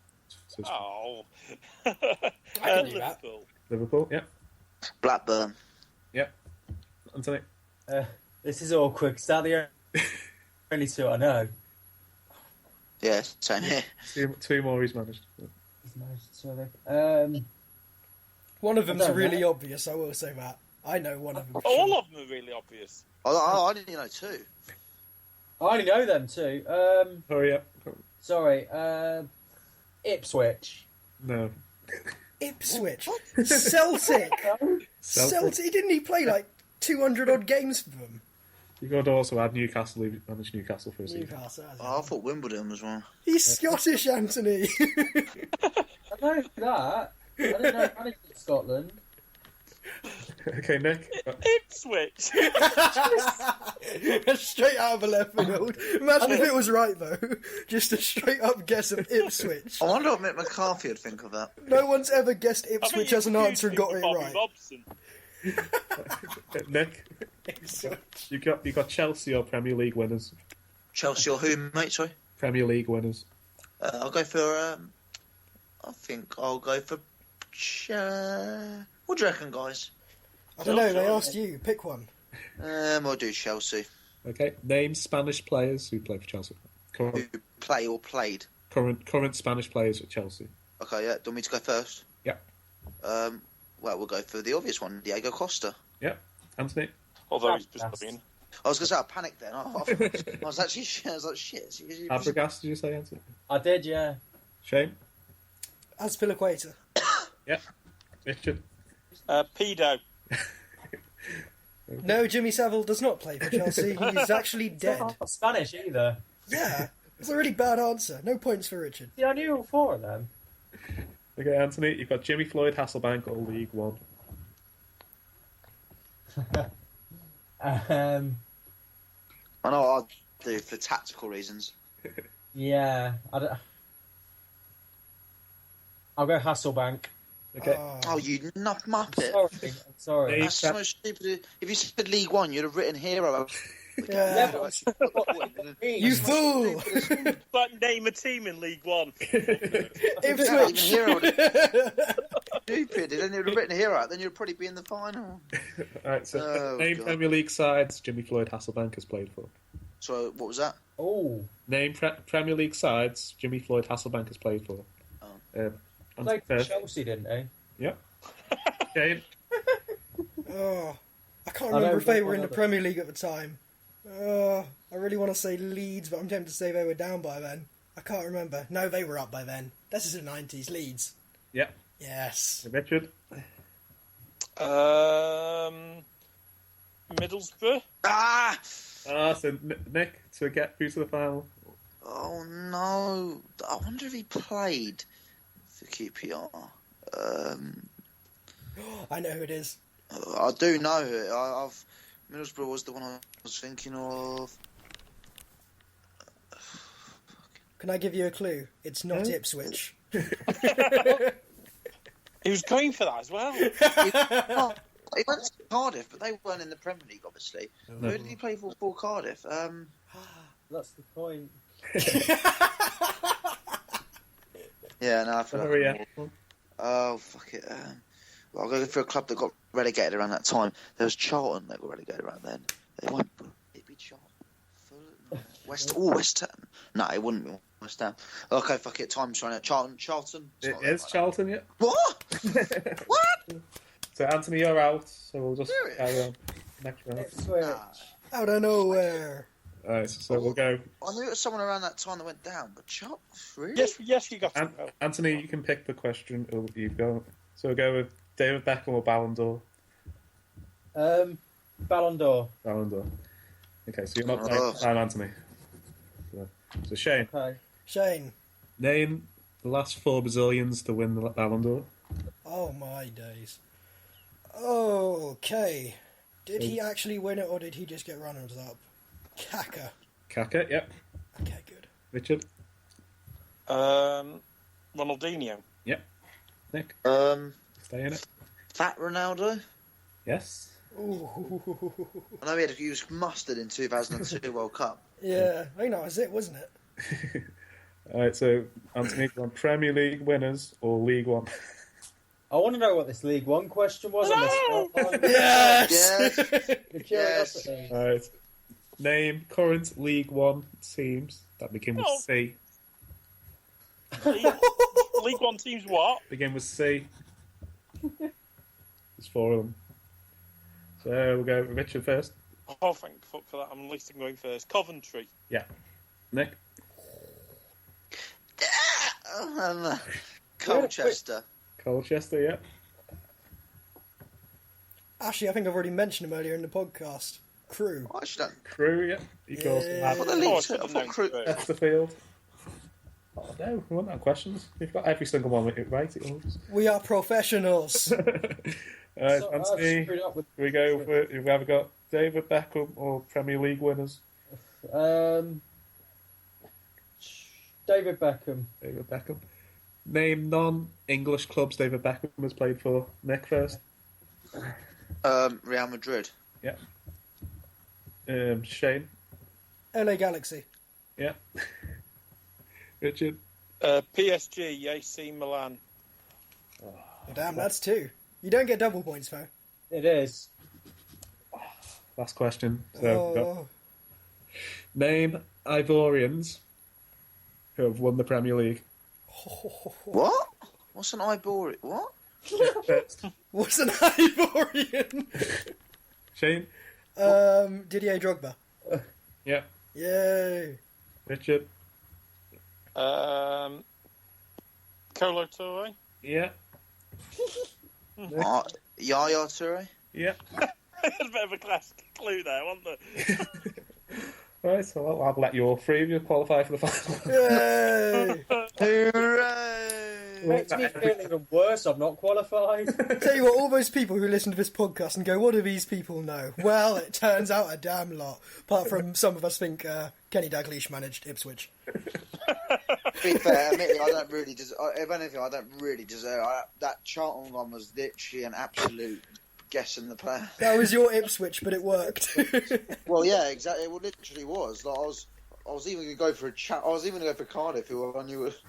Speaker 1: So
Speaker 5: Oh.
Speaker 6: I can do that.
Speaker 5: Liverpool.
Speaker 1: Liverpool, yeah.
Speaker 2: Blackburn.
Speaker 1: Yeah. Anthony?
Speaker 3: This is awkward. Is that the only two I know?
Speaker 2: Yeah, same here.
Speaker 1: Two more he's managed.
Speaker 3: He's managed two, I think.
Speaker 6: One of them's
Speaker 3: I don't
Speaker 6: really
Speaker 3: know.
Speaker 6: obvious, I will say that. I know one of them.
Speaker 5: All of them are really obvious.
Speaker 2: I didn't know two.
Speaker 3: I only know them two.
Speaker 1: Hurry up.
Speaker 3: Sorry. Ipswich.
Speaker 1: No.
Speaker 6: Ipswich. Celtic. Celtic. Didn't he play like 200 odd games for them?
Speaker 1: You could also add Newcastle. He managed Newcastle for a season.
Speaker 6: Newcastle.
Speaker 2: Oh, I thought Wimbledon was one.
Speaker 6: He's Scottish, Anthony.
Speaker 3: I know that. I didn't know managed in Scotland.
Speaker 1: Okay, Nick.
Speaker 5: Ipswich.
Speaker 6: Straight out of a left field. Imagine if it was right, though. Just a straight up guess of Ipswich.
Speaker 2: I wonder what Mick McCarthy would think of that.
Speaker 6: No one's ever guessed Ipswich as an answer and got it
Speaker 5: Bobby
Speaker 6: right.
Speaker 5: Robson.
Speaker 1: Nick. You got Chelsea or Premier League winners?
Speaker 2: Chelsea or who, mate? Sorry.
Speaker 1: Premier League winners.
Speaker 2: I'll go for. I think I'll go for. What do you reckon, guys?
Speaker 6: I don't know, they asked you. Pick one.
Speaker 2: I'll do Chelsea.
Speaker 1: Okay. Name Spanish players who play for Chelsea.
Speaker 2: Who play or played?
Speaker 1: Current Spanish players at Chelsea.
Speaker 2: Okay, yeah. Do you want me to go first?
Speaker 1: Yeah.
Speaker 2: Well, we'll go for the obvious one, Diego Costa.
Speaker 1: Yeah. Anthony?
Speaker 5: Although he's Brazilian.
Speaker 2: I was going to say I panicked then. I was like, shit.
Speaker 1: Fabregas, did you say, Anthony?
Speaker 3: I did, yeah.
Speaker 1: Shane?
Speaker 6: Azpilicueta.
Speaker 1: Yeah. Richard?
Speaker 5: Pedo.
Speaker 6: No, Jimmy Savile does not play for Chelsea. He's actually dead.
Speaker 3: Not Spanish either.
Speaker 6: Yeah, it's a really bad answer. No points for Richard.
Speaker 3: Yeah, I knew all four of them.
Speaker 1: Okay, Anthony, you've got Jimmy Floyd Hasselbank or League One.
Speaker 2: I know I'll do for tactical reasons.
Speaker 3: Yeah, I'll go Hasselbank.
Speaker 1: Okay.
Speaker 2: Oh, you nut muppet.
Speaker 3: I'm sorry.
Speaker 2: That's so stupid. If you said League One, you'd have written Hero.
Speaker 6: Yeah. You fool!
Speaker 5: But name a team in League One.
Speaker 6: Ipswich.
Speaker 2: Hero. Stupid. Then you'd have written Hero. Then you'd probably be in the final.
Speaker 1: Alright, so name Premier League sides Jimmy Floyd Hasselbank has played for.
Speaker 2: So, what was that?
Speaker 3: Oh.
Speaker 1: Name Premier League sides Jimmy Floyd Hasselbank has played for.
Speaker 3: Played for Chelsea, didn't he?
Speaker 1: Yeah. Shane?
Speaker 6: Oh, I can't remember if they were in the Premier League at the time. I really want to say Leeds, but I'm tempted to say they were down by then. I can't remember. No, they were up by then. This is the 90s. Leeds.
Speaker 1: Yeah.
Speaker 6: Yes.
Speaker 1: Richard?
Speaker 5: Middlesbrough.
Speaker 1: So Nick, to get through to the final.
Speaker 2: Oh, no. I wonder if he played for QPR.
Speaker 6: I know who it is.
Speaker 2: I do know it. Middlesbrough was the one I was thinking of.
Speaker 6: Can I give you a clue? It's not Ipswich.
Speaker 5: He was going for that as well.
Speaker 2: He went to Cardiff, but they weren't in the Premier League, obviously. No. Who did he play for Cardiff?
Speaker 3: That's the point.
Speaker 2: Yeah, no, I forgot. Oh, fuck it. I'll go for a club that got relegated around that time. There was Charlton that got relegated around then. They won't. It'd be Charlton. West Ham. No, it wouldn't be West Ham. Okay, fuck it. Time's running out. Charlton.
Speaker 1: It is Charlton, yeah.
Speaker 2: What? What?
Speaker 1: So, Anthony, you're out. So we'll just carry on. Next round.
Speaker 3: Ipswich.
Speaker 6: Out of nowhere.
Speaker 1: Alright, so we'll go.
Speaker 2: I knew it was someone around that time that went down, but Charlton, really?
Speaker 5: Yes, you got to go.
Speaker 1: Anthony, you can pick the question. You go. So we'll go with David Beckham or Ballon d'Or.
Speaker 3: Ballon d'Or.
Speaker 1: Ballon d'Or. Okay, so you're not playing time, Anthony. So Shane.
Speaker 3: Okay.
Speaker 6: Shane.
Speaker 1: Name the last 4 Brazilians to win the Ballon d'Or.
Speaker 6: Oh my days. Okay. Did he actually win it, or did he just get runners up? Kaka,
Speaker 1: yep.
Speaker 6: Okay, good.
Speaker 1: Richard.
Speaker 5: Ronaldinho.
Speaker 1: Yep. Nick. Stay in it.
Speaker 2: Fat Ronaldo.
Speaker 1: Yes.
Speaker 6: Ooh.
Speaker 2: I know he was mustard in 2002 World Cup.
Speaker 6: Yeah, I think that was it, wasn't it?
Speaker 1: Alright, so Anthony, you want Premier League winners or League One?
Speaker 3: I want to know what this League One question was.
Speaker 5: No!
Speaker 6: Yes!
Speaker 2: Yes.
Speaker 1: Alright. Name current League One teams that begin with C.
Speaker 5: League One teams what?
Speaker 1: Begin with C. There's 4 of them. So we'll go with Richard first.
Speaker 5: Oh, thank fuck for that. I'm at least going first. Coventry.
Speaker 1: Yeah. Nick.
Speaker 2: Colchester.
Speaker 1: Colchester, yeah.
Speaker 6: Actually, I think I've already mentioned him earlier in the podcast. Crew.
Speaker 2: I actually don't.
Speaker 1: Crew, yeah. You can also have
Speaker 2: Crew.
Speaker 1: Chesterfield. Oh no, we won't have questions. We've got every single one right.
Speaker 6: We are professionals.
Speaker 1: Anthony, we go for, we've either got David Beckham or Premier League winners.
Speaker 3: David Beckham.
Speaker 1: David Beckham. Name non-English clubs David Beckham has played for. Nick first.
Speaker 2: Real Madrid.
Speaker 1: Yeah. Shane.
Speaker 6: LA Galaxy.
Speaker 1: Yeah. Richard.
Speaker 5: PSG, AC Milan.
Speaker 6: Oh, damn, that's 2. You don't get double points, though.
Speaker 3: It is.
Speaker 1: Last question. So, name Ivorians who have won the Premier League.
Speaker 2: What? What's an Ivorian? What?
Speaker 6: What's an Ivorian?
Speaker 1: Shane.
Speaker 6: Didier Drogba.
Speaker 1: Yeah.
Speaker 6: Yay.
Speaker 1: Richard.
Speaker 5: Kolo Touré.
Speaker 1: Yeah.
Speaker 2: Yaya Touré.
Speaker 1: Yeah.
Speaker 5: There's a bit of a class clue there, wasn't there?
Speaker 1: Right, so I'll let you all 3 of you qualify for the final.
Speaker 6: Yay!
Speaker 2: Hooray!
Speaker 3: Makes me feel even worse. I'm not qualified.
Speaker 6: Tell you what, all those people who listen to this podcast and go, what do these people know? Well, it turns out a damn lot. Apart from some of us think Kenny Dalglish managed Ipswich.
Speaker 2: To be fair, admittedly, I don't really deserve. If anything, I don't really deserve. That Charlton one was literally an absolute guess in the player.
Speaker 6: That was your Ipswich, but it worked.
Speaker 2: Well, yeah, exactly. It literally was. Like, I was even going to go for I was even going to go for Cardiff, who I knew was.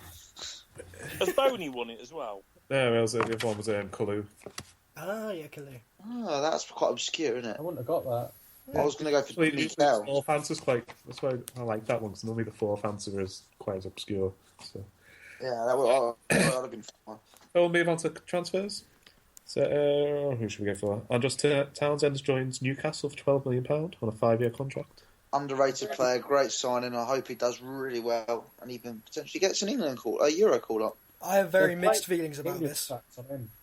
Speaker 5: Has Boney won it as well?
Speaker 1: No, the other one was Kalu.
Speaker 6: Ah, yeah, Kalu.
Speaker 2: Oh, that's quite obscure, isn't it?
Speaker 3: I wouldn't have got that.
Speaker 2: I was going to go for Pete Bell.
Speaker 1: Fourth answer's quite. That's why I like that one, because normally the fourth answer is quite obscure. So.
Speaker 2: Yeah, that would have been fun.
Speaker 1: So we'll move on to transfers. So, who should we go for? Andros Townsend joins Newcastle for £12 million on a 5-year contract.
Speaker 2: Underrated player, great signing. I hope he does really well and even potentially gets an a Euro call up.
Speaker 6: I have very mixed feelings about this.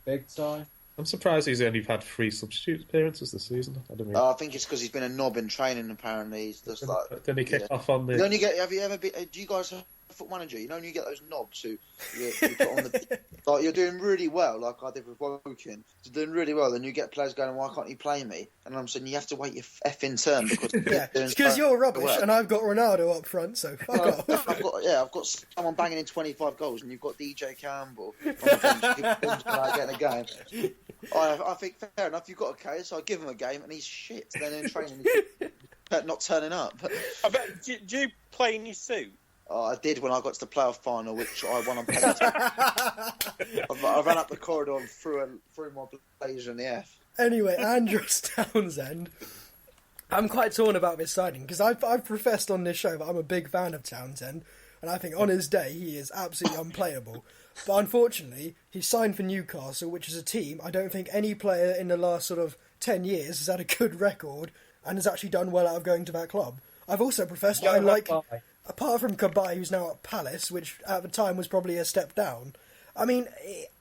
Speaker 3: Big time.
Speaker 1: I'm surprised he's only had 3 substitute appearances this season.
Speaker 2: I think it's because he's been a knob in training. Apparently, he's just like.
Speaker 1: Then he kicked off on the.
Speaker 2: You only get. Have you ever been? Do you guys have a Foot Manager? You know, when you get those knobs who you put on the. Like you're doing really well, like I did with Woking. You're doing really well, then you get players going, "Why can't you play me?" And I'm saying you have to wait your effing turn because
Speaker 6: it's because you're rubbish, and I've got Ronaldo up front, so fuck off.
Speaker 2: I've got someone banging in 25 goals, and you've got DJ Campbell on the bench getting a game. I think fair enough. You've got a case. I give him a game, and he's shit. Then in training, he's not turning up.
Speaker 5: I bet. Do you play in your suit?
Speaker 2: I did when I got to the playoff final, which I won on penalty. I ran up the corridor and threw my blazer in the F.
Speaker 6: Anyway, Andros Townsend. I'm quite torn about this signing because I've professed on this show that I'm a big fan of Townsend, and I think on his day he is absolutely unplayable. But unfortunately, he signed for Newcastle, which is a team I don't think any player in the last sort of 10 years has had a good record and has actually done well out of going to that club. I've also professed that I like... Apart from Cabaye, who's now at Palace, which at the time was probably a step down. I mean,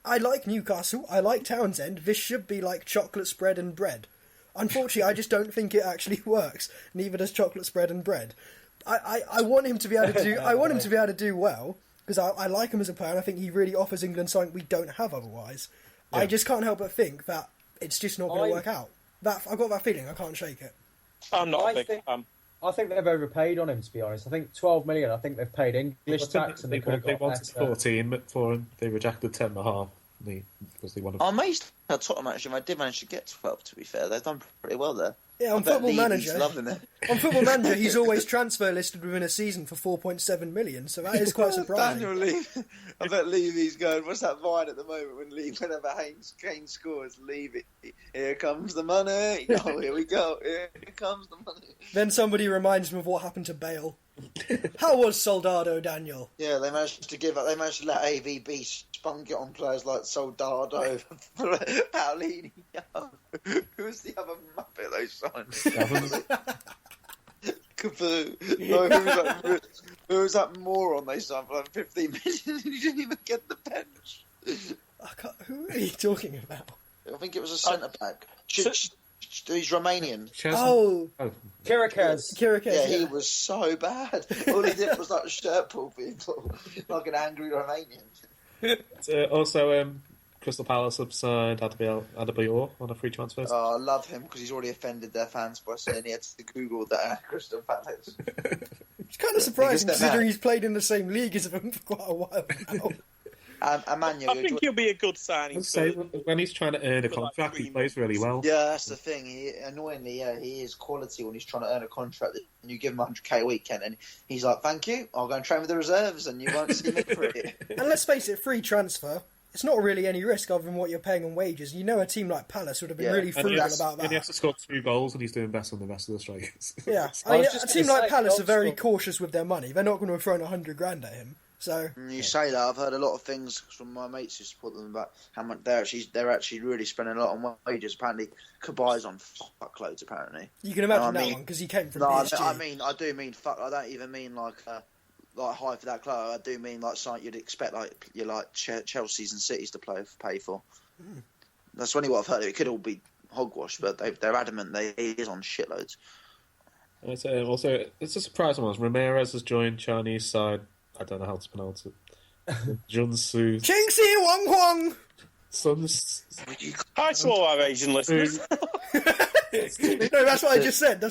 Speaker 6: I like Newcastle, I like Townsend. This should be like chocolate spread and bread. Unfortunately, I just don't think it actually works. Neither does chocolate spread and bread. I want him to be able to do. I want him to be able to do well because I like him as a player. And I think he really offers England something we don't have otherwise. Yeah. I just can't help but think that it's just not going to work out. I've got that feeling. I can't shake it.
Speaker 5: I'm not a big fan.
Speaker 3: I think they've overpaid on him, to be honest. I think 12 million. I think they've paid English tax, and they
Speaker 1: wanted 14 for him. They rejected 10.5 because they wanted.
Speaker 2: I'm amazed how Tottenham actually did manage to get 12. To be fair, they've done pretty well there.
Speaker 6: Yeah, on Football Manager, on Football Manager, he's always transfer listed within a season for 4.7 million. So that is quite surprising.
Speaker 2: Daniel Levy, I bet Levy's going. What's that vine at the moment when whenever Kane scores, Levy, here comes the money. Oh, here we go. Here comes the money.
Speaker 6: Then somebody reminds him of what happened to Bale. How was Soldado, Daniel?
Speaker 2: Yeah, they managed to give up. They managed to let AVB spunk it on players like Soldado, Paulinho. Who was the other muppet they signed? Cafu. No, who was that moron they signed for like 15 minutes? He didn't even get the bench.
Speaker 6: Who are you talking about?
Speaker 2: I think it was a centre back. He's Romanian.
Speaker 6: Kirikas.
Speaker 2: Yeah, he was so bad. All he did was like shirt pull people, like an angry Romanian.
Speaker 1: Also, Crystal Palace have signed Adebayor on a free transfer.
Speaker 2: Oh, I love him because he's already offended their fans by saying he had to Google that Crystal Palace.
Speaker 6: It's kind of surprising considering he's played in the same league as them for quite a while now.
Speaker 2: Emmanuel,
Speaker 5: I think he'll be a good signing.
Speaker 1: When he's trying to earn a contract, he plays really well.
Speaker 2: Yeah, that's the thing. Annoyingly, he is quality when he's trying to earn a contract. And you give him 100k a week, Ken, and he's like, "Thank you, I'll go and train with the reserves, and you won't see me for it."
Speaker 6: And let's face it, free transfer. It's not really any risk other than what you're paying on wages. You know, a team like Palace would have been really frugal about that.
Speaker 1: And he has to score 2 goals, and he's doing better than the rest of the strikers.
Speaker 6: Yeah, a team like Palace are very cautious with their money. They're not going to have thrown 100 grand at him. So
Speaker 2: you say that, I've heard a lot of things from my mates who support them about how much they're actually really spending a lot on wages. Apparently, Cabaye's on fuckloads. Apparently,
Speaker 6: you can imagine that one because he came from PSG.
Speaker 2: I do mean fuck. I don't even mean like high for that club. I do mean like something you'd expect Chelsea's and Cities to pay for. That's only what I've heard. It could all be hogwash, but they're adamant he is on shitloads.
Speaker 1: Also, it's a surprising one. Ramires has joined Chinese side. I don't know how to pronounce it. Junsu.
Speaker 6: Chingxi Wang Huang!
Speaker 5: I saw our Asian listeners.
Speaker 6: No, that's what I just said.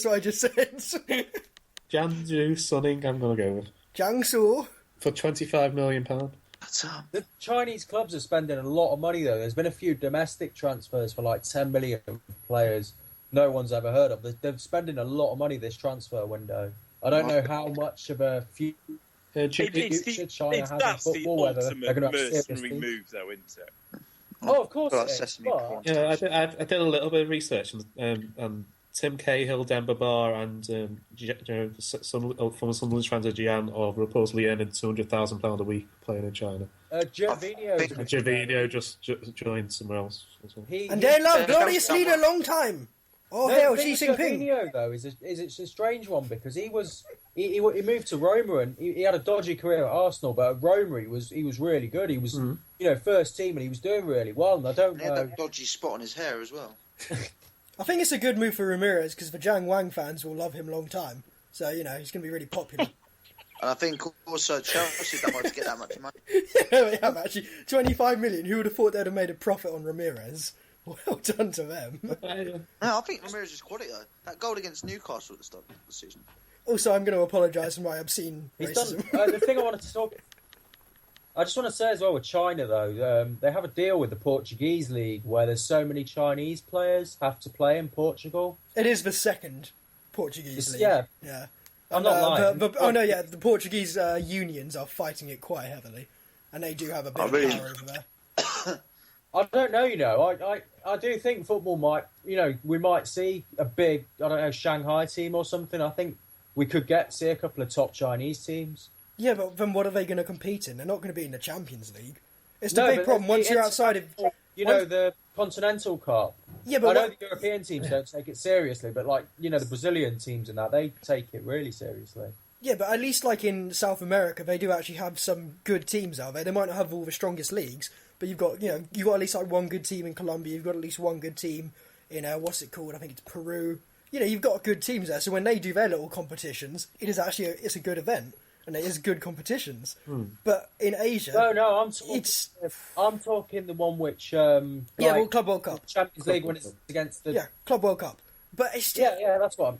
Speaker 1: Jiangsu Sunning, I'm going to go with.
Speaker 6: Jiangsu.
Speaker 1: For £25 million.
Speaker 3: The Chinese clubs are spending a lot of money, though. There's been a few domestic transfers for like 10 million players no one's ever heard of. They're spending a lot of money this transfer window. I don't know how much of a few...
Speaker 5: That's the ultimate mercenary move, though, isn't it?
Speaker 3: Oh, of course it is.
Speaker 1: I did a little bit of research, and Tim Cahill, Demba Ba, and former Sunderland transfer Gian are reportedly earning £200,000 a week playing in China.
Speaker 3: Gervinho
Speaker 1: just joined somewhere else.
Speaker 6: And they love glorious leader long time. Oh, hell, Xi Jinping.
Speaker 3: Gervinho, though, is a strange one because he moved to Roma and he had a dodgy career at Arsenal, but at Roma he was really good. He was first team and he was doing really well. And I don't know.
Speaker 2: He had that dodgy spot on his hair as well.
Speaker 6: I think it's a good move for Ramires because the Jiang Wang fans will love him long time. So he's going to be really popular.
Speaker 2: And I think also Chelsea don't want to get that much money.
Speaker 6: Yeah, they have actually 25 million. Who would have thought they'd have made a profit on Ramires? Well done to them.
Speaker 2: No, I think Ramires is quality though. That goal against Newcastle at the start of the season.
Speaker 6: Also, I'm going to apologise for my obscene racism.
Speaker 3: The thing I wanted to talk. I just want to say as well with China though, they have a deal with the Portuguese league where there's so many Chinese players have to play in Portugal.
Speaker 6: It is the second Portuguese league.
Speaker 3: Yeah. I'm not lying.
Speaker 6: The Portuguese unions are fighting it quite heavily, and they do have a bit of power over there.
Speaker 3: I don't know, I do think football might, we might see a big, Shanghai team or something. I think we could see a couple of top Chinese teams.
Speaker 6: Yeah, but then what are they going to compete in? They're not going to be in the Champions League. It's the big problem. Once you're outside of...
Speaker 3: the Continental Cup.
Speaker 6: Yeah, but
Speaker 3: I know the European teams don't take it seriously, but the Brazilian teams and that, they take it really seriously.
Speaker 6: Yeah, but at least like in South America, they do actually have some good teams out there. They might not have all the strongest leagues, but you've got at least like one good team in Colombia. You've got at least one good team in what's it called? I think it's Peru. You've got good teams there. So when they do their little competitions, it's a good event. And it is good competitions, but in Asia,
Speaker 3: I'm talking the one which
Speaker 6: Club World Cup,
Speaker 3: Champions League when it's against the
Speaker 6: Club World Cup. But it's still,
Speaker 3: that's what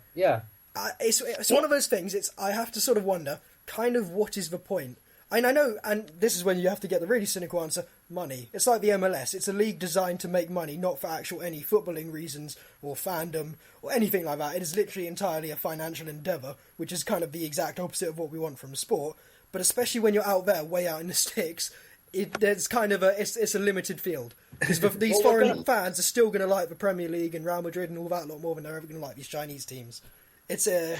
Speaker 6: it's one of those things. I have to sort of wonder, kind of, what is the point? And I know, and this is when you have to get the really cynical answer: money. It's like the MLS. It's a league designed to make money, not for actual any footballing reasons or fandom or anything like that. It is literally entirely a financial endeavour, which is kind of the exact opposite of what we want from sport. But especially when you're out there, way out in the sticks, there's kind of it's a limited field because these foreign fans are still going to like the Premier League and Real Madrid and all that lot more than they're ever going to like these Chinese teams. It's a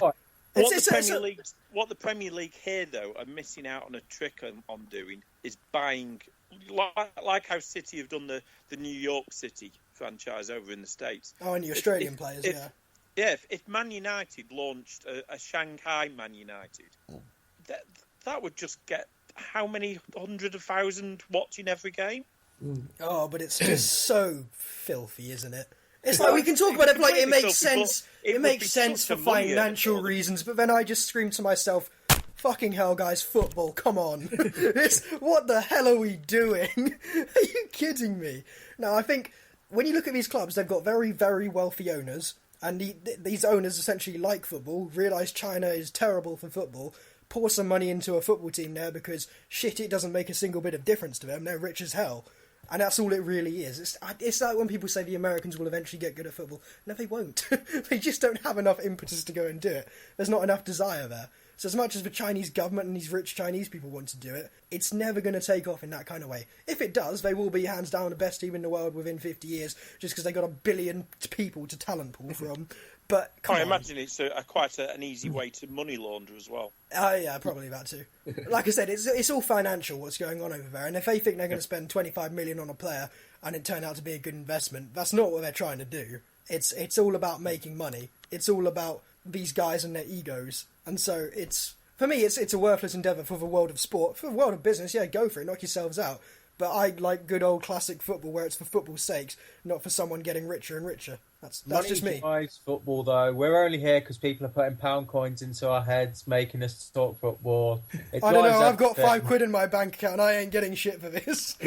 Speaker 5: What the Premier League here, though, are missing out on a trick on doing is buying, like how City have done the New York City franchise over in the States.
Speaker 6: Oh, and the Australian players, yeah.
Speaker 5: Yeah, if Man United launched a Shanghai Man United, that would just get how many 100,000 watching every game?
Speaker 6: Oh, but it's just so filthy, isn't it? It's like we can talk about it like it makes sense. It makes sense for financial reasons, but then I just scream to myself, "Fucking hell, guys! Football, come on! What the hell are we doing? Are you kidding me?" Now, I think when you look at these clubs, they've got very, very wealthy owners, and these owners essentially like football, realise China is terrible for football, pour some money into a football team there because it doesn't make a single bit of difference to them. They're rich as hell. And that's all it really is. It's like when people say the Americans will eventually get good at football. No, they won't. They just don't have enough impetus to go and do it. There's not enough desire there. So as much as the Chinese government and these rich Chinese people want to do it, it's never going to take off in that kind of way. If it does, they will be hands down the best team in the world within 50 years, just because they got 1 billion people to talent pool from. But
Speaker 5: I imagine it's quite an easy way to money launder as well.
Speaker 6: Oh yeah, probably that too. Like I said, it's all financial what's going on over there, and if they think they're going to spend 25 million on a player and it turn out to be a good investment, that's not what they're trying to do. It's all about making money. It's all about these guys and their egos, and so for me it's a worthless endeavour for the world of sport. For the world of business, yeah, go for it, knock yourselves out. But I like good old classic football where it's for football's sake, not for someone getting richer and richer. That's just me.
Speaker 3: Drives football, though. We're only here because people are putting pound coins into our heads, making us talk football.
Speaker 6: I don't know. I've got £5 in my bank account, and I ain't getting shit for this.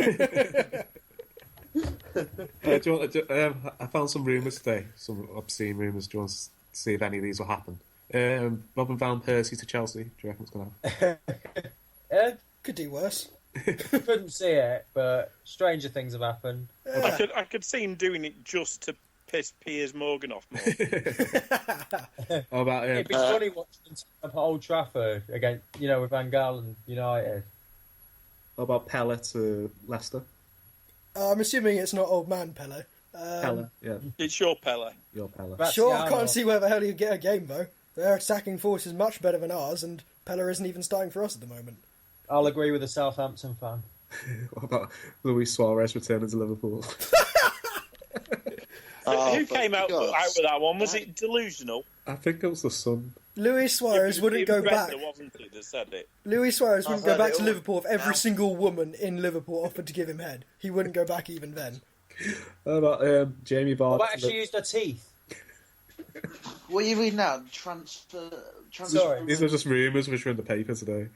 Speaker 1: I found some rumours today, some obscene rumours. Do you want to see if any of these will happen? Robin Van Persie to Chelsea. Do you reckon it's going to happen?
Speaker 6: Could do worse.
Speaker 3: Couldn't see it, but stranger things have happened.
Speaker 5: I could see him doing it just to piss Piers Morgan off more.
Speaker 1: How about
Speaker 3: it'd be funny watching him at Old Trafford against, with Van Gaal and United.
Speaker 1: How about Pele to Leicester?
Speaker 6: I'm assuming it's not old man Pele.
Speaker 1: Pella, yeah.
Speaker 5: It's your Pele.
Speaker 1: Your Pella.
Speaker 6: Sure, I can't see where the hell you get a game, though. Their attacking force is much better than ours, and Pella isn't even starting for us at the moment.
Speaker 3: I'll agree with the Southampton fan.
Speaker 1: What about Luis Suarez returning to Liverpool?
Speaker 5: Who came out with that one? Was it delusional?
Speaker 1: I think it was the Sun.
Speaker 6: Luis Suarez wouldn't go back.
Speaker 5: Wasn't it, that said it?
Speaker 6: Luis Suarez wouldn't go back to Liverpool if every single woman in Liverpool offered to give him head. He wouldn't go back even then.
Speaker 1: What about Jamie Vardy?
Speaker 3: What actually used her teeth?
Speaker 2: What are you reading now? Transfer.
Speaker 3: Sorry.
Speaker 1: These are just rumours which were in the paper today.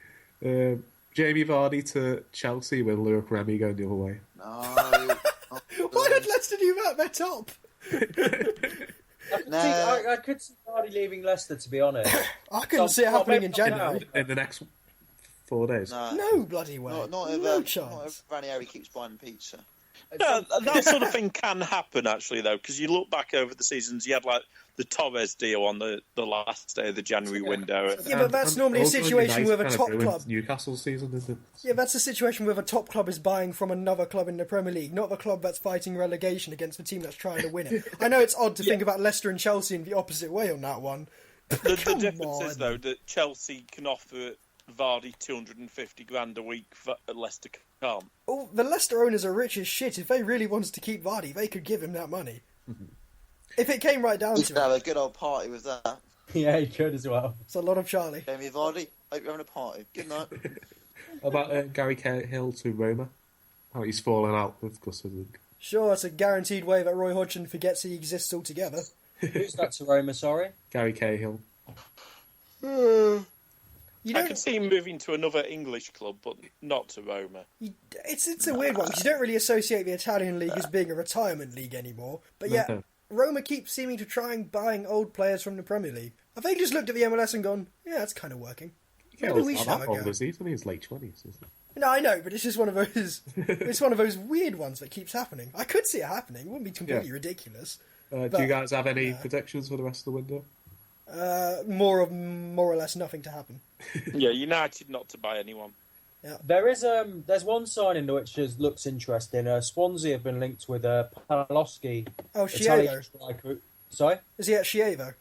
Speaker 1: Jamie Vardy to Chelsea with Luke Remy going the other way.
Speaker 2: No.
Speaker 6: Why did Leicester do that? They're top.
Speaker 3: I could see Vardy leaving Leicester, to be honest.
Speaker 6: I couldn't see it happening in January.
Speaker 1: In the next 4 days.
Speaker 6: No bloody way. No chance.
Speaker 2: Not if Ranieri keeps buying pizza.
Speaker 5: No, that sort of thing can happen, actually, though, because you look back over the seasons, you had, like, the Torres deal on the last day of the January window.
Speaker 6: Yeah, but that's normally a situation with a top club.
Speaker 1: Newcastle season, isn't it?
Speaker 6: Yeah, that's a situation where a top club is buying from another club in the Premier League, not the club that's fighting relegation against the team that's trying to win it. I know it's odd to think about Leicester and Chelsea in the opposite way on that one.
Speaker 5: The difference is, though, that Chelsea can offer Vardy 250 grand a week, Leicester can't.
Speaker 6: Oh, the Leicester owners are rich as shit. If they really wanted to keep Vardy, they could give him that money. If it came right down to it.
Speaker 2: You could have a good old party with that.
Speaker 3: Yeah, he could as well.
Speaker 6: It's a lot of Charlie.
Speaker 2: Jamie Vardy, hope you're having a party. Good night.
Speaker 1: What about Gary Cahill to Roma? How he's fallen out with Gus Hiddink.
Speaker 6: Sure, it's a guaranteed way that Roy Hodgson forgets he exists altogether.
Speaker 3: Who's that to Roma, sorry?
Speaker 1: Gary Cahill.
Speaker 5: I could see him moving to another English club, but not to Roma.
Speaker 6: It's a weird one, because you don't really associate the Italian league as being a retirement league anymore. But yet, Roma keeps seeming to try and buying old players from the Premier League. Have they just looked at the MLS and gone, yeah, that's kind of working? Maybe we should have a go.
Speaker 1: He's in his late 20s, isn't he?
Speaker 6: No, I know, but it's just one of those. It's one of those weird ones that keeps happening. I could see it happening. It wouldn't be completely ridiculous.
Speaker 1: Do you guys have any predictions for the rest of the window?
Speaker 6: More or less nothing to happen.
Speaker 5: Yeah, United not to buy anyone.
Speaker 6: Yeah.
Speaker 3: There's one signing which looks interesting. Swansea have been linked with Paloschi.
Speaker 6: Oh,
Speaker 3: Chievo. Sorry?
Speaker 6: Is he at Chievo?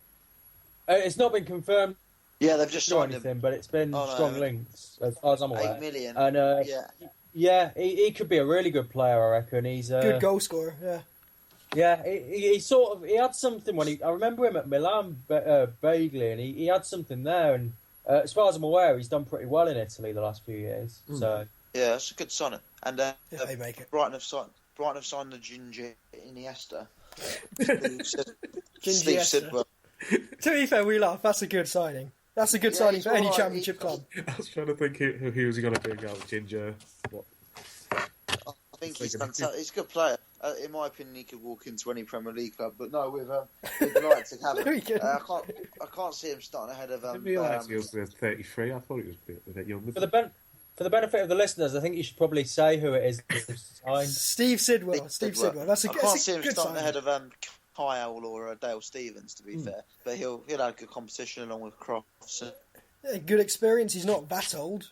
Speaker 3: It's not been confirmed.
Speaker 2: Yeah, they've just signed
Speaker 3: anything,
Speaker 2: him.
Speaker 3: but it's been strong links, as far as I'm aware.
Speaker 2: 8 million.
Speaker 3: And, he could be a really good player, I reckon. He's
Speaker 6: good goal scorer, yeah.
Speaker 3: Yeah, he had something when I remember him at Milan vaguely, and he had something there, and as far as I'm aware, he's done pretty well in Italy the last few years. So
Speaker 2: yeah, it's a good signing. And
Speaker 6: if they make it.
Speaker 2: Brighton have signed the Ginger Iniesta.
Speaker 6: Steve
Speaker 2: Sidwell.
Speaker 6: To be fair, we laugh. That's a good signing. That's a good signing for any championship club.
Speaker 1: I was trying to think who was he going to bring out. Ginger. What?
Speaker 2: I think he's fantastic. He's a good player. In my opinion, he could walk into any Premier League club. But no, we'd like to have him. I can't see him starting ahead of. I didn't realise he was
Speaker 1: 33. I thought he was a bit younger.
Speaker 3: For the benefit of the listeners, I think you should probably say who it is.
Speaker 6: Steve Sidwell. Steve Sidwell. That's a good sign. I can't see him starting
Speaker 2: ahead of Kyle or Dale Stevens, to be fair. But he'll have good competition along with Crofts.
Speaker 6: Yeah, good experience. He's not that old.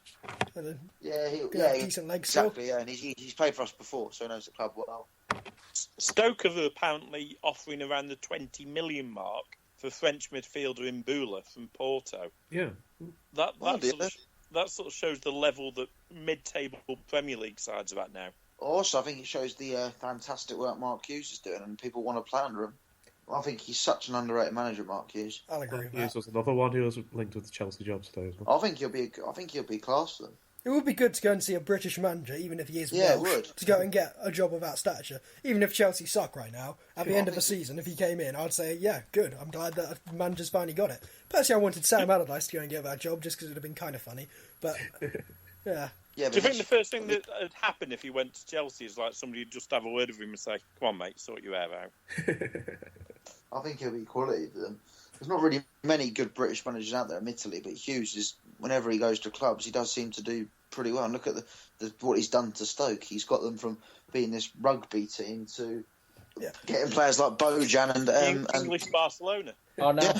Speaker 2: Yeah, he'll
Speaker 6: have decent legs.
Speaker 2: Exactly. Yeah, and he's played for us before, so he knows the club well.
Speaker 5: Stoke are apparently offering around the 20 million mark for French midfielder Mbula from Porto.
Speaker 1: Yeah,
Speaker 5: that sort of shows the level that mid-table Premier League sides are at now.
Speaker 2: Also, I think it shows the fantastic work Mark Hughes is doing, and people want to play under him. I think he's such an underrated manager, Mark Hughes.
Speaker 6: I'll agree with that.
Speaker 1: Hughes was another one who was linked with the Chelsea job today as well.
Speaker 2: I think he'll be class for them.
Speaker 6: It would be good to go and see a British manager, even if he is Welsh, to go and get a job of that stature. Even if Chelsea suck right now, at the end of the season, if he came in, I'd say, yeah, good. I'm glad that a manager's finally got it. Personally, I wanted Sam Allardyce to go and get that job just because it would have been kind of funny. But, yeah.
Speaker 5: Do you think the first thing that would happen if he went to Chelsea is like somebody would just have a word with him and say, come on, mate, sort your hair out?
Speaker 2: I think he'll be quality for them. There's not really many good British managers out there, admittedly, but Hughes is, whenever he goes to clubs, he does seem to do pretty well. And look at what he's done to Stoke. He's got them from being this rugby team to getting players like Bojan and
Speaker 5: English Barcelona.
Speaker 3: Oh, no.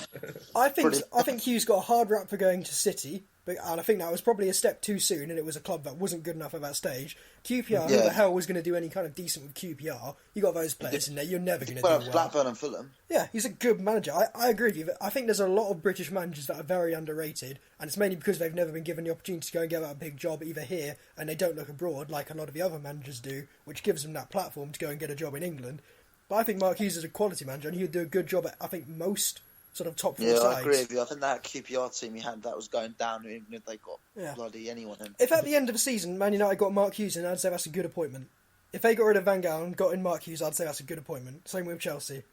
Speaker 6: I think Hughes got a hard rap for going to City, and I think that was probably a step too soon, and it was a club that wasn't good enough at that stage. QPR, who the hell was going to do any kind of decent with QPR? You got those players in there, you're never going to do well.
Speaker 2: Blackburn and Fulham.
Speaker 6: Yeah, he's a good manager. I agree with you. I think there's a lot of British managers that are very underrated, and it's mainly because they've never been given the opportunity to go and get a big job either here, and they don't look abroad like a lot of the other managers do, which gives them that platform to go and get a job in England. But I think Mark Hughes is a quality manager, and he would do a good job at, I think, most sort of top four sides.
Speaker 2: I agree with you. I think that QPR team he had, that was going down even if they got bloody anyone in.
Speaker 6: If at the end of the season Man United got Mark Hughes in, I'd say that's a good appointment. If they got rid of Van Gaal and got in Mark Hughes, I'd say that's a good appointment. Same with Chelsea.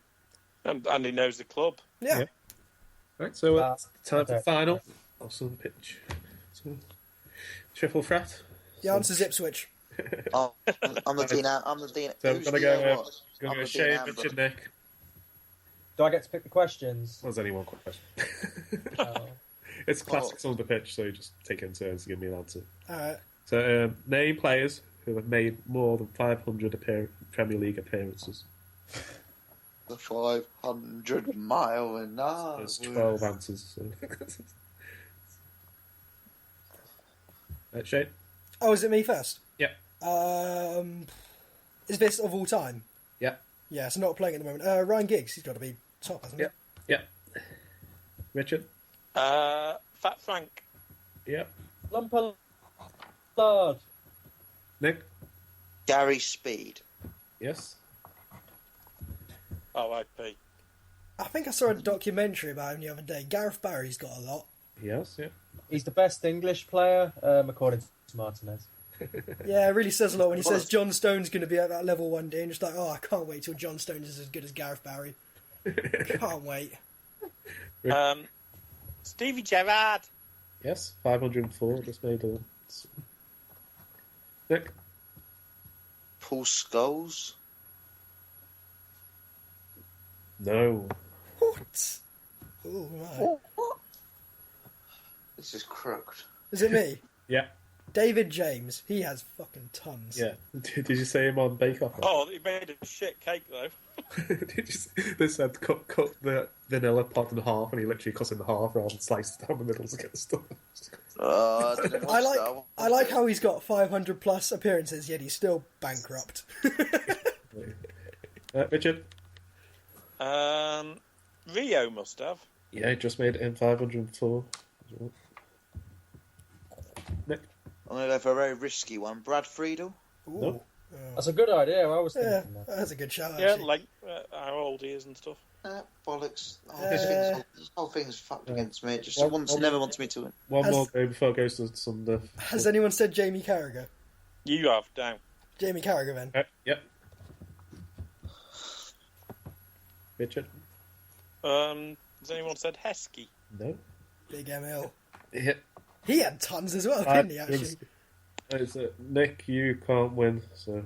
Speaker 5: And he knows the club.
Speaker 6: Yeah.
Speaker 1: Right, so time for the final. Also on the pitch. So, triple threat.
Speaker 6: The answer's Ipswich.
Speaker 2: I'm the Dean. I'm the Dean.
Speaker 1: So I'm going to go Shane, Richard, Nick.
Speaker 3: Do I get to pick the questions?
Speaker 1: Well, there's only one question. It's classics on the pitch, so you just take it in turns to give me an answer.
Speaker 6: Alright.
Speaker 1: So, name players who have made more than 500 Premier League appearances.
Speaker 2: The 500 mile an hour.
Speaker 1: There's 12 answers. So. Shane?
Speaker 6: Oh, is it me first?
Speaker 1: Yeah.
Speaker 6: Is this of all time?
Speaker 1: Yeah.
Speaker 6: Yeah, so not playing at the moment. Ryan Giggs, he's got to be top, hasn't he?
Speaker 1: Yeah. Richard?
Speaker 5: Fat Frank.
Speaker 1: Yeah.
Speaker 3: Lampard.
Speaker 1: Nick?
Speaker 2: Gary Speed.
Speaker 1: Yes.
Speaker 5: R.I.P.
Speaker 6: I think I saw a documentary about him the other day. Gareth Barry's got a lot.
Speaker 1: Yes, yeah.
Speaker 3: He's the best English player, according to Martinez.
Speaker 6: Yeah, it really says a lot when he says John Stone's going to be at that level one day, and just like, I can't wait till John Stones is as good as Gareth Barry. Can't wait.
Speaker 5: Stevie Gerrard.
Speaker 1: Yes, 504. Just made a... Nick?
Speaker 2: Paul Scholes.
Speaker 1: No.
Speaker 6: What? Oh, right.
Speaker 2: What? This is crooked.
Speaker 6: Is it me?
Speaker 1: Yeah.
Speaker 6: David James. He has fucking tons.
Speaker 1: Yeah. Did you say him on Bake Off?
Speaker 5: Oh, he made a shit cake, though.
Speaker 1: They said cut the vanilla pot in half, and he literally cut it in half rather than sliced it down the middle to get the stuff.
Speaker 6: I like how he's got 500 plus appearances, yet he's still bankrupt.
Speaker 1: Richard?
Speaker 5: Rio must have.
Speaker 1: Yeah, he just made it in 504. Nick?
Speaker 2: I'm going to go for a very risky one. Brad Friedel.
Speaker 6: Ooh.
Speaker 1: No.
Speaker 3: That's a good idea. I was thinking that.
Speaker 6: That's a good shout.
Speaker 5: Yeah,
Speaker 6: actually.
Speaker 5: like how old he is and stuff.
Speaker 2: Bollocks. This whole thing's fucked against me. It just never wants me to win.
Speaker 1: One more go before it goes to Sunday.
Speaker 6: Has anyone said Jamie Carragher?
Speaker 5: You have, down.
Speaker 6: Jamie Carragher, then.
Speaker 1: Yep. Richard?
Speaker 5: Has anyone said Heskey?
Speaker 1: No.
Speaker 6: Big ML.
Speaker 1: Yeah.
Speaker 6: He had tons as well, didn't he, actually?
Speaker 1: Nick, you can't win, so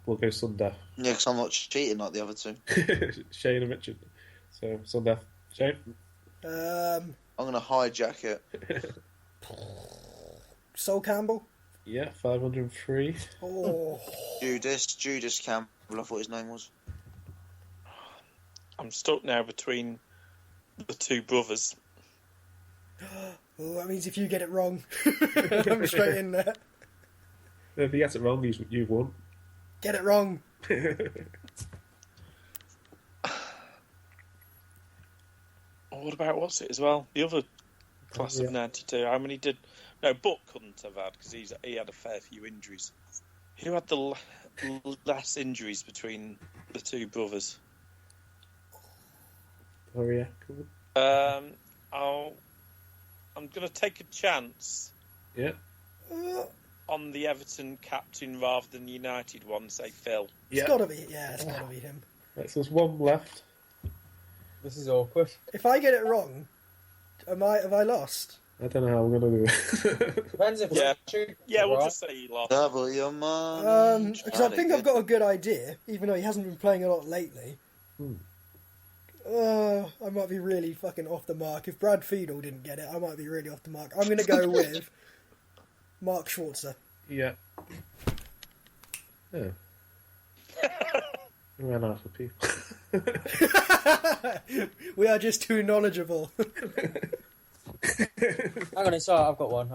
Speaker 1: we'll go Sunday.
Speaker 2: Yeah, because I'm not cheating like the other two.
Speaker 1: Shane and Richard. So, Sunday. Shane?
Speaker 2: I'm going to hijack it.
Speaker 6: Sol Campbell?
Speaker 1: Yeah, 503.
Speaker 6: Oh.
Speaker 2: Judas Campbell, I thought his name was.
Speaker 5: I'm stuck now between the two brothers.
Speaker 6: Oh, that means if you get it wrong, I'm straight in there.
Speaker 1: If he gets it wrong, you've won.
Speaker 6: Get it wrong.
Speaker 5: What about what's it as well? The other class of '92. How many did? No, Buck couldn't have had because he had a fair few injuries. Who had the less injuries between the two brothers?
Speaker 1: Oh yeah. Cool.
Speaker 5: I'm going to take a chance.
Speaker 1: Yeah.
Speaker 5: On the Everton captain rather than the United one, say Phil.
Speaker 6: It's got to be. Yeah, it's got to be him.
Speaker 1: Right, so there's one left.
Speaker 3: This is awkward.
Speaker 6: If I get it wrong, have I lost?
Speaker 1: I don't know how I'm going to do it.
Speaker 3: Depends if
Speaker 5: we'll just say he lost.
Speaker 2: Double your money.
Speaker 6: Because I think I've got a good idea, even though he hasn't been playing a lot lately. I might be really fucking off the mark. If Brad Fiedel didn't get it, I might be really off the mark. I'm going to go with Mark Schwarzer.
Speaker 1: Yeah. Yeah. We ran out of people.
Speaker 6: We are just too knowledgeable.
Speaker 3: Hang on, sorry, I've got one.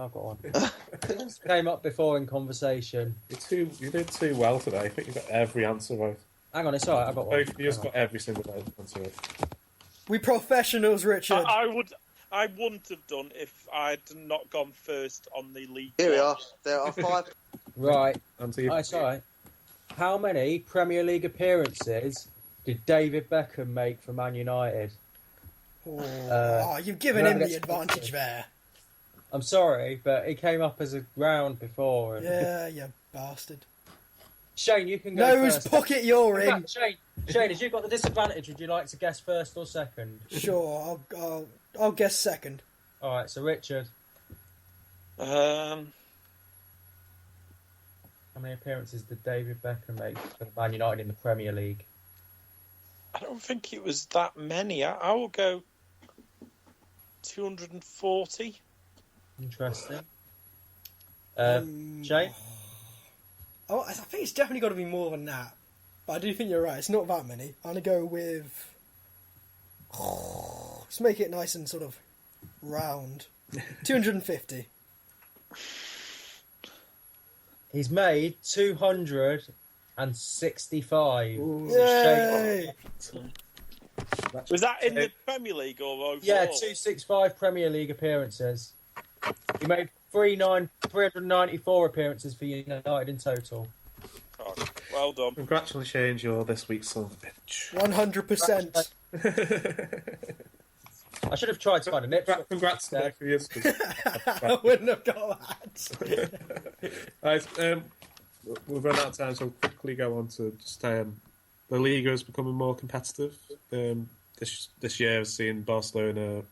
Speaker 3: This came up before in conversation.
Speaker 1: You did too well today. I think you got every answer right.
Speaker 3: Hang on, it's alright, I've got one.
Speaker 1: Both of you got every single answer right.
Speaker 6: We professionals, Richard.
Speaker 5: I wouldn't have done if I'd not gone first on the league.
Speaker 2: Here we are. There are 5.
Speaker 3: Right.
Speaker 1: It's
Speaker 3: alright. How many Premier League appearances did David Beckham make for Man United?
Speaker 6: You've given him the advantage there.
Speaker 3: I'm sorry, but he came up as a round before. And...
Speaker 6: Yeah, you bastard.
Speaker 3: Shane, you can go
Speaker 6: Nose
Speaker 3: first.
Speaker 6: pocket you're in.
Speaker 3: Shane, as you've got the disadvantage, would you like to guess first or second?
Speaker 6: Sure, I'll guess second.
Speaker 3: All right, so Richard.
Speaker 5: Um,
Speaker 3: How many appearances did David Beckham make for Man United in the Premier League?
Speaker 5: I don't think it was that many. I will go 240.
Speaker 3: Interesting. Shane?
Speaker 6: Oh, I think it's definitely got to be more than that. But I do think you're right. It's not that many. I'm going to go with... Let's make it nice and sort of round. 250.
Speaker 3: He's made 265.
Speaker 6: Yay!
Speaker 5: Was that in the Premier League or overall?
Speaker 3: Yeah, 265 Premier League appearances. He made 394 appearances for United in total.
Speaker 5: Oh, well done.
Speaker 1: Congratulations, you're this week's son of a bitch.
Speaker 6: 100%.
Speaker 3: I should have tried to find a nip.
Speaker 1: Congrats to both of you.
Speaker 6: I wouldn't have got that.
Speaker 1: Right, we've run out of time, so we'll quickly go on to just the Liga is becoming more competitive. This year has seen Barcelona,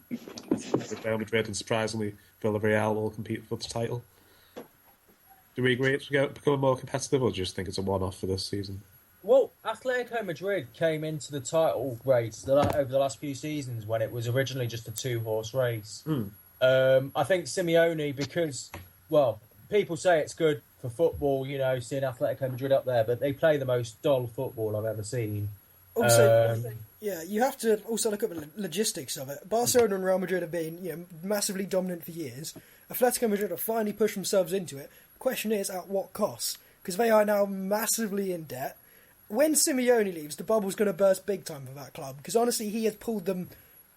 Speaker 1: Real Madrid, and surprisingly Villarreal all compete for the title. Do we agree it's becoming more competitive, or do you just think it's a one-off for this season?
Speaker 3: Well, Atletico Madrid came into the title race over the last few seasons when it was originally just a two-horse race. I think Simeone, because, well, people say it's good for football, seeing Atletico Madrid up there, but they play the most dull football I've ever seen.
Speaker 6: Also, you have to also look at the logistics of it. Barcelona and Real Madrid have been, massively dominant for years. Atletico Madrid have finally pushed themselves into it. The question is, at what cost? Because they are now massively in debt. When Simeone leaves, the bubble's going to burst big time for that club. Because honestly, he has pulled them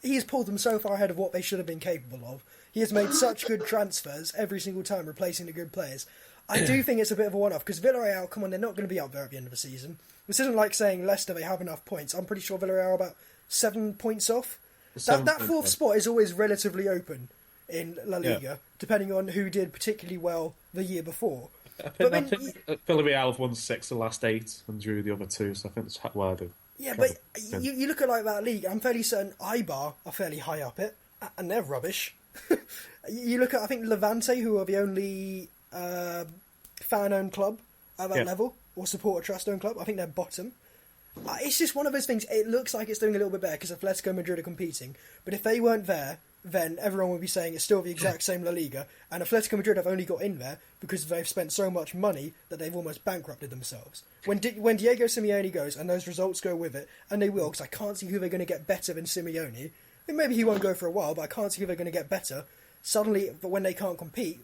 Speaker 6: so far ahead of what they should have been capable of. He has made such good transfers every single time, replacing the good players. I do think it's a bit of a one-off, because Villarreal, come on, they're not going to be up there at the end of the season. This isn't like saying Leicester, they have enough points. I'm pretty sure Villarreal are about 7 points off. That fourth spot is always relatively open in La Liga, depending on who did particularly well the year before.
Speaker 1: I think Villarreal have won 6 of the last 8 and drew the other 2, so I think that's why they've...
Speaker 6: Yeah, but you look at like that league, I'm fairly certain Eibar are fairly high up it, and they're rubbish. You look at, I think, Levante, who are the only fan-owned club at that level, or supporter trust-owned club. I think they're bottom. It's just one of those things, it looks like it's doing a little bit better because Atletico Madrid are competing, but if they weren't there, then everyone would be saying it's still the exact same La Liga, and Atletico Madrid have only got in there because they've spent so much money that they've almost bankrupted themselves. When Diego Simeone goes, and those results go with it, and they will, because I can't see who they're going to get better than Simeone. I mean, maybe he won't go for a while, but I can't see who they're going to get better. Suddenly, but when they can't compete,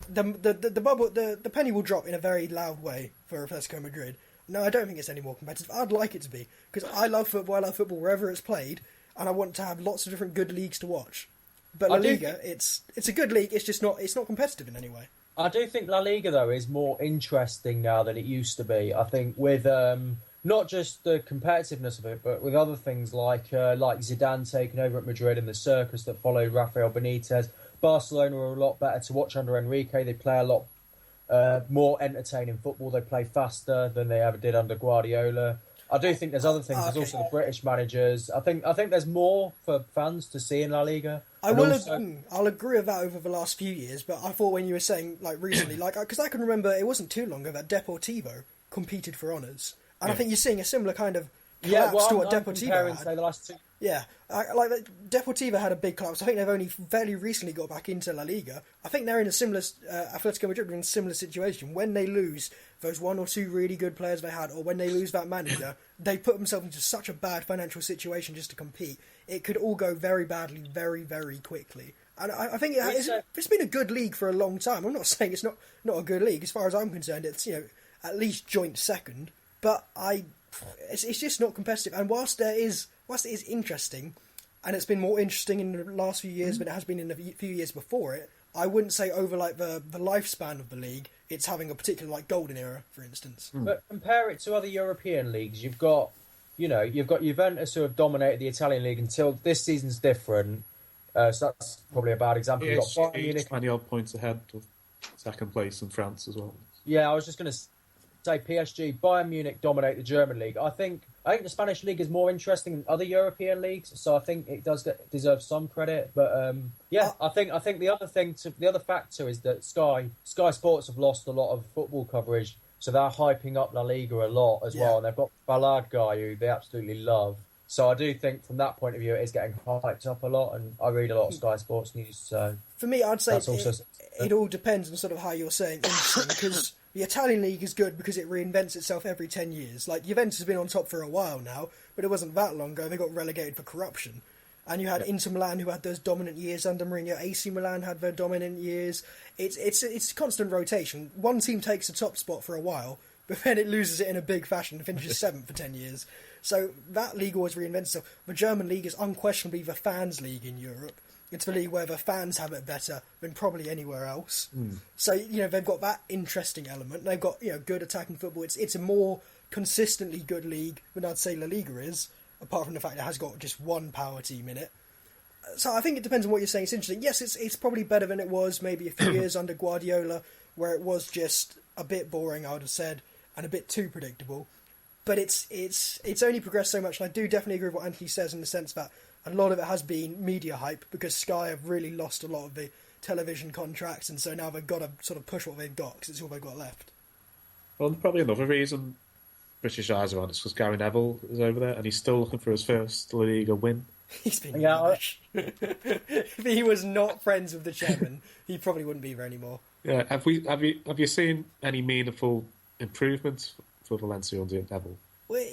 Speaker 6: the penny will drop in a very loud way for Atletico Madrid. No, I don't think it's any more competitive. I'd like it to be, because I love football wherever it's played, and I want to have lots of different good leagues to watch. But La Liga, it's a good league. It's just not competitive in any way.
Speaker 3: I do think La Liga though is more interesting now than it used to be. I think with not just the competitiveness of it, but with other things like Zidane taking over at Madrid and the circus that followed Rafael Benitez. Barcelona are a lot better to watch under Enrique. They play a lot more entertaining football. They play faster than they ever did under Guardiola. I do think there's other things. There's also the British managers. I think there's more for fans to see in La Liga.
Speaker 6: I'll agree with that over the last few years, but I thought when you were saying like recently, because I can remember it wasn't too long ago that Deportivo competed for honours, and I think you're seeing a similar kind of collapse to what
Speaker 3: I'm
Speaker 6: Deportivo had.
Speaker 3: say, the last two.
Speaker 6: Yeah, like Deportivo had a big collapse. I think they've only fairly recently got back into La Liga. I think they're in a similar Atletico Madrid are in a similar situation. When they lose those one or two really good players they had, or when they lose that manager, they put themselves into such a bad financial situation just to compete. It could all go very badly, very, very quickly. And I think it's been a good league for a long time. I'm not saying it's not a good league. As far as I'm concerned, it's at least joint second. But it's just not competitive. And whilst it is interesting, and it's been more interesting in the last few years than it has been in the few years before it, I wouldn't say over like the lifespan of the league, it's having a particular like golden era, for instance.
Speaker 3: But compare it to other European leagues. You've got Juventus who have dominated the Italian league until this season's different. So that's probably a bad example. You've got Bayern Munich
Speaker 1: 20 odd points ahead of second place in France as well.
Speaker 3: Yeah, I was just going to say PSG, Bayern Munich dominate the German league. I think the Spanish league is more interesting than other European leagues, so I think it does deserve some credit. But I think the other factor is that Sky Sports have lost a lot of football coverage, so they're hyping up La Liga a lot as well, and they've got Ballard guy who they absolutely love. So I do think from that point of view, it is getting hyped up a lot, and I read a lot of Sky Sports news. So
Speaker 6: for me, I'd say it all depends on sort of how you're saying interesting, because the Italian league is good because it reinvents itself every 10 years. Like Juventus has been on top for a while now, but it wasn't that long ago. They got relegated for corruption, and you had Inter Milan who had those dominant years under Mourinho. AC Milan had their dominant years. It's constant rotation. One team takes the top spot for a while, but then it loses it in a big fashion and finishes 7th for 10 years. So that league always reinvents itself. The German league is unquestionably the fans' league in Europe. It's the league where the fans have it better than probably anywhere else. So, they've got that interesting element. They've got, good attacking football. It's a more consistently good league than I'd say La Liga is, apart from the fact it has got just one power team in it. So I think it depends on what you're saying. It's interesting. Yes, it's probably better than it was maybe a few years under Guardiola, where it was just a bit boring, I would have said, and a bit too predictable. But it's only progressed so much, and I do definitely agree with what Anthony says in the sense that a lot of it has been media hype, because Sky have really lost a lot of the television contracts, and so now they've got to sort of push what they've got, because it's all they've got left.
Speaker 1: Well, probably another reason British eyes are on is because Gary Neville is over there, and he's still looking for his first La Liga win.
Speaker 6: He's been rubbish. If he was not friends with the chairman, he probably wouldn't be there anymore.
Speaker 1: Yeah, have you seen any meaningful improvements for Valencia under Neville?
Speaker 6: Well,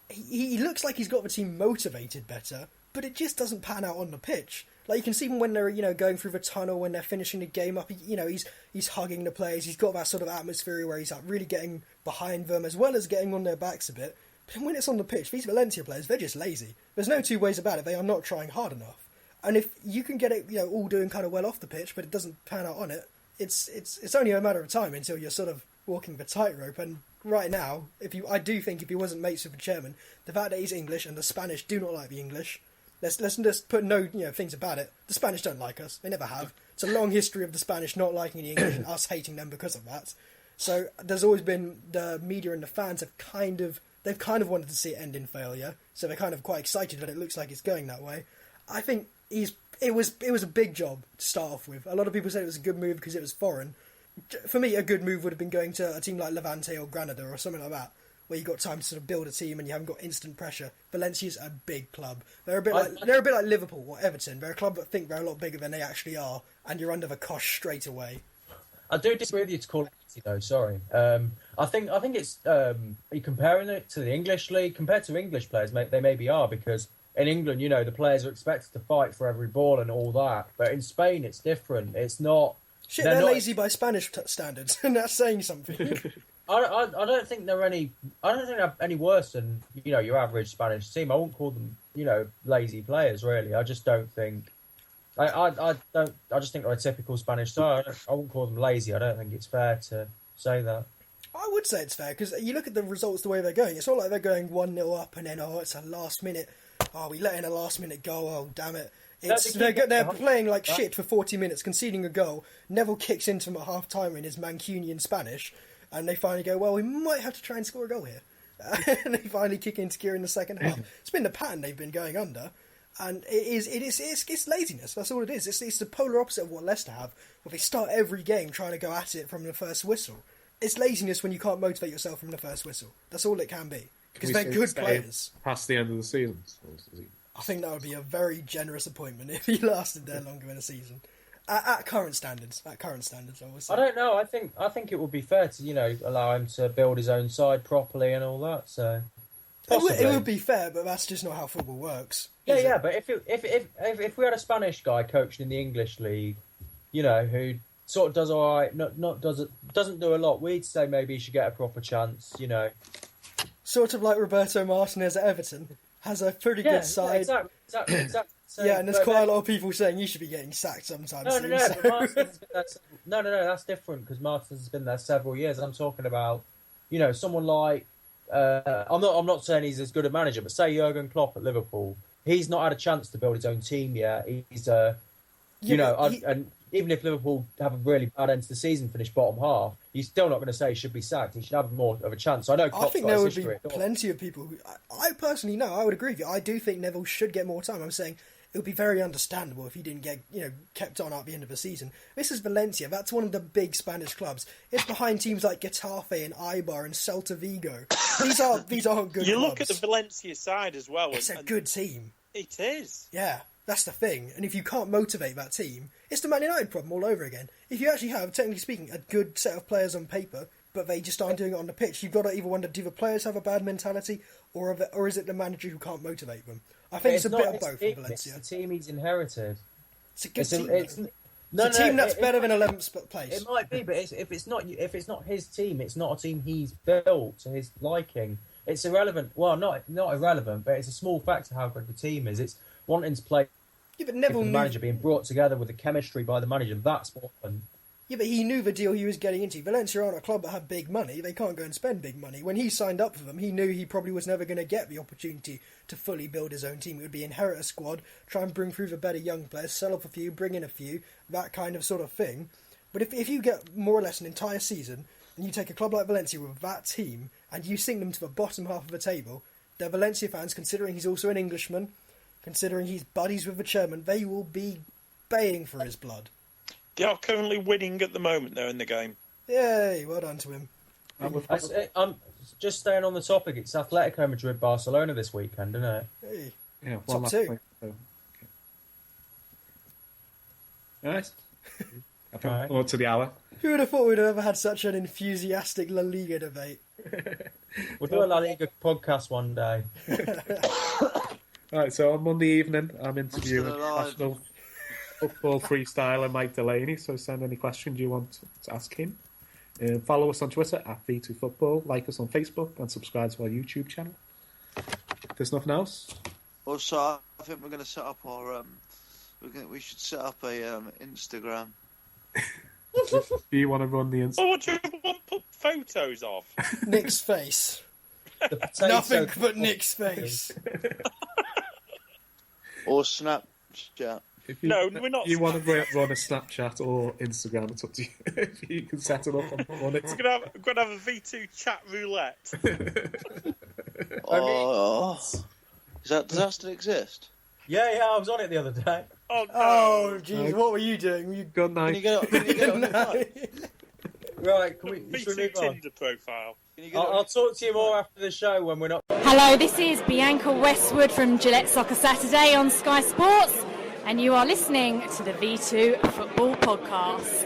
Speaker 6: he looks like he's got the team motivated better, but it just doesn't pan out on the pitch. Like, you can see when they're going through the tunnel, when they're finishing the game up, he's hugging the players. He's got that sort of atmosphere where he's like really getting behind them as well as getting on their backs a bit. But when it's on the pitch, these Valencia players, they're just lazy. There's no two ways about it. They are not trying hard enough. And if you can get it, all doing kind of well off the pitch, but it doesn't pan out on it, it's only a matter of time until you're sort of walking the tightrope. And right now, I do think if he wasn't mates with the chairman, the fact that he's English and the Spanish do not like the English, let's just put no things about it. The Spanish don't like us. They never have. It's a long history of the Spanish not liking the English and us hating them because of that. So there's always been the media and the fans have kind of wanted to see it end in failure. So they're kind of quite excited that it looks like it's going that way. I think it was a big job to start off with. A lot of people said it was a good move because it was foreign. For me, a good move would have been going to a team like Levante or Granada or something like that, where you got time to sort of build a team and you haven't got instant pressure. Valencia's a big club. They're a bit like Liverpool or Everton. They're a club that think they're a lot bigger than they actually are, and you're under the cosh straight away.
Speaker 3: I do disagree with you to call it easy, though. Sorry. I think it's are you comparing it to the English league compared to English players? They maybe are, because in England, the players are expected to fight for every ball and all that, but in Spain it's different. It's not.
Speaker 6: Shit, they're lazy by Spanish standards, and that's saying something.
Speaker 3: I don't think they're any worse than your average Spanish team. I wouldn't call them lazy players, really. I just don't think. I just think they're a typical Spanish style. I wouldn't call them lazy. I don't think it's fair to say that.
Speaker 6: I would say it's fair, because you look at the results the way they're going. It's not like they're going 1-0 up and then it's a last minute. Oh, we let in a last minute goal. Oh, damn it. They're playing like shit for 40 minutes, conceding a goal. Neville kicks into them at half time in his Mancunian Spanish, and they finally go, well, we might have to try and score a goal here. And they finally kick into gear in the second half. It's been the pattern they've been going under, and it's laziness. That's all it is. It's the polar opposite of what Leicester have, where they start every game trying to go at it from the first whistle. It's laziness when you can't motivate yourself from the first whistle. That's all it can be. Because they're good players.
Speaker 1: Past the end of the season.
Speaker 6: I think that would be a very generous appointment if he lasted there longer than a season. At current standards, I would say.
Speaker 3: I don't know. I think it would be fair to allow him to build his own side properly and all that. So
Speaker 6: it would be fair, but that's just not how football works.
Speaker 3: Yeah. But if we had a Spanish guy coaching in the English league, who sort of does all right, doesn't do a lot, we'd say maybe he should get a proper chance.
Speaker 6: Sort of like Roberto Martinez at Everton has a pretty good side.
Speaker 3: Yeah, exactly. So,
Speaker 6: and there's quite a lot of people saying you should be getting sacked sometimes.
Speaker 3: No, that's different because Martinez has been there several years. I'm talking about, someone like I'm not saying he's as good a manager, but say Jurgen Klopp at Liverpool, he's not had a chance to build his own team yet. He's and even if Liverpool have a really bad end to the season, finish bottom half, you're still not going to say he should be sacked. He should have more of a chance. So I
Speaker 6: think there would be plenty of people who... I personally know, I would agree with you. I do think Neville should get more time. I'm saying it would be very understandable if he didn't get, kept on at the end of the season. This is Valencia. That's one of the big Spanish clubs. It's behind teams like Getafe and Eibar and Celta Vigo. These aren't good
Speaker 5: You
Speaker 6: clubs.
Speaker 5: look at the Valencia side as well.
Speaker 6: It's a good team.
Speaker 5: It is.
Speaker 6: Yeah. That's the thing, and if you can't motivate that team, it's the Man United problem all over again. If you actually have, technically speaking, a good set of players on paper, but they just aren't doing it on the pitch, you've got to either wonder, do the players have a bad mentality, or is it the manager who can't motivate them? I think it's a bit of both in Valencia.
Speaker 3: It's the team he's inherited.
Speaker 6: It's a good team. It's a team that's better than 11th place.
Speaker 3: It might be, but if it's not his team, it's not a team he's built to his liking. It's irrelevant. Well, not irrelevant, but it's a small factor how good the team is. It's wanting to play.
Speaker 6: Yeah, but Neville
Speaker 3: the manager being brought together with the chemistry by the manager. That's what happened.
Speaker 6: Yeah, but he knew the deal he was getting into. Valencia aren't a club that have big money. They can't go and spend big money. When he signed up for them, he knew he probably was never going to get the opportunity to fully build his own team. It would be inherit a squad, try and bring through the better young players, sell off a few, bring in a few, that kind of sort of thing. But if you get more or less an entire season, and you take a club like Valencia with that team, and you sink them to the bottom half of the table, the Valencia fans, considering he's also an Englishman, considering he's buddies with the chairman, they will be baying for his blood.
Speaker 5: They are currently winning at the moment, though, in the game.
Speaker 6: Yay, well done to him.
Speaker 3: I'm just staying on the topic. It's Atletico Madrid Barcelona this weekend, isn't it?
Speaker 6: Hey,
Speaker 1: yeah,
Speaker 6: top two.
Speaker 1: Nice. Or to the hour.
Speaker 6: Who would have thought we'd have ever had such an enthusiastic La Liga debate?
Speaker 3: We'll do a La Liga podcast one day.
Speaker 1: Right, so on Monday evening, I'm interviewing national football freestyler Mike Delaney, so send any questions you want to ask him. Follow us on Twitter at V2Football, like us on Facebook, and subscribe to our YouTube channel. If there's nothing else.
Speaker 2: Also, I think we're going to set up our... we should set up a Instagram.
Speaker 1: Do you want to run the Instagram?
Speaker 5: Oh, what do you want to put photos of?
Speaker 6: Nick's face. Nothing but Nick's face.
Speaker 2: Or Snapchat.
Speaker 5: No, we're not.
Speaker 1: You want to run a Snapchat or Instagram? It's up to you. If you can set it up and run it.
Speaker 5: We're going to have a V2 chat roulette.
Speaker 2: Does that still exist?
Speaker 3: Yeah, I was on it the other day.
Speaker 5: Oh, no.
Speaker 6: Oh, jeez, what were you doing?
Speaker 1: Good night.
Speaker 2: Can you get on the night?
Speaker 3: Right, can we
Speaker 5: V2
Speaker 3: move on?
Speaker 5: Tinder profile.
Speaker 3: I'll talk to you more after the show when we're not...
Speaker 7: Hello, this is Bianca Westwood from Gillette Soccer Saturday on Sky Sports, and you are listening to the V2 Football Podcast.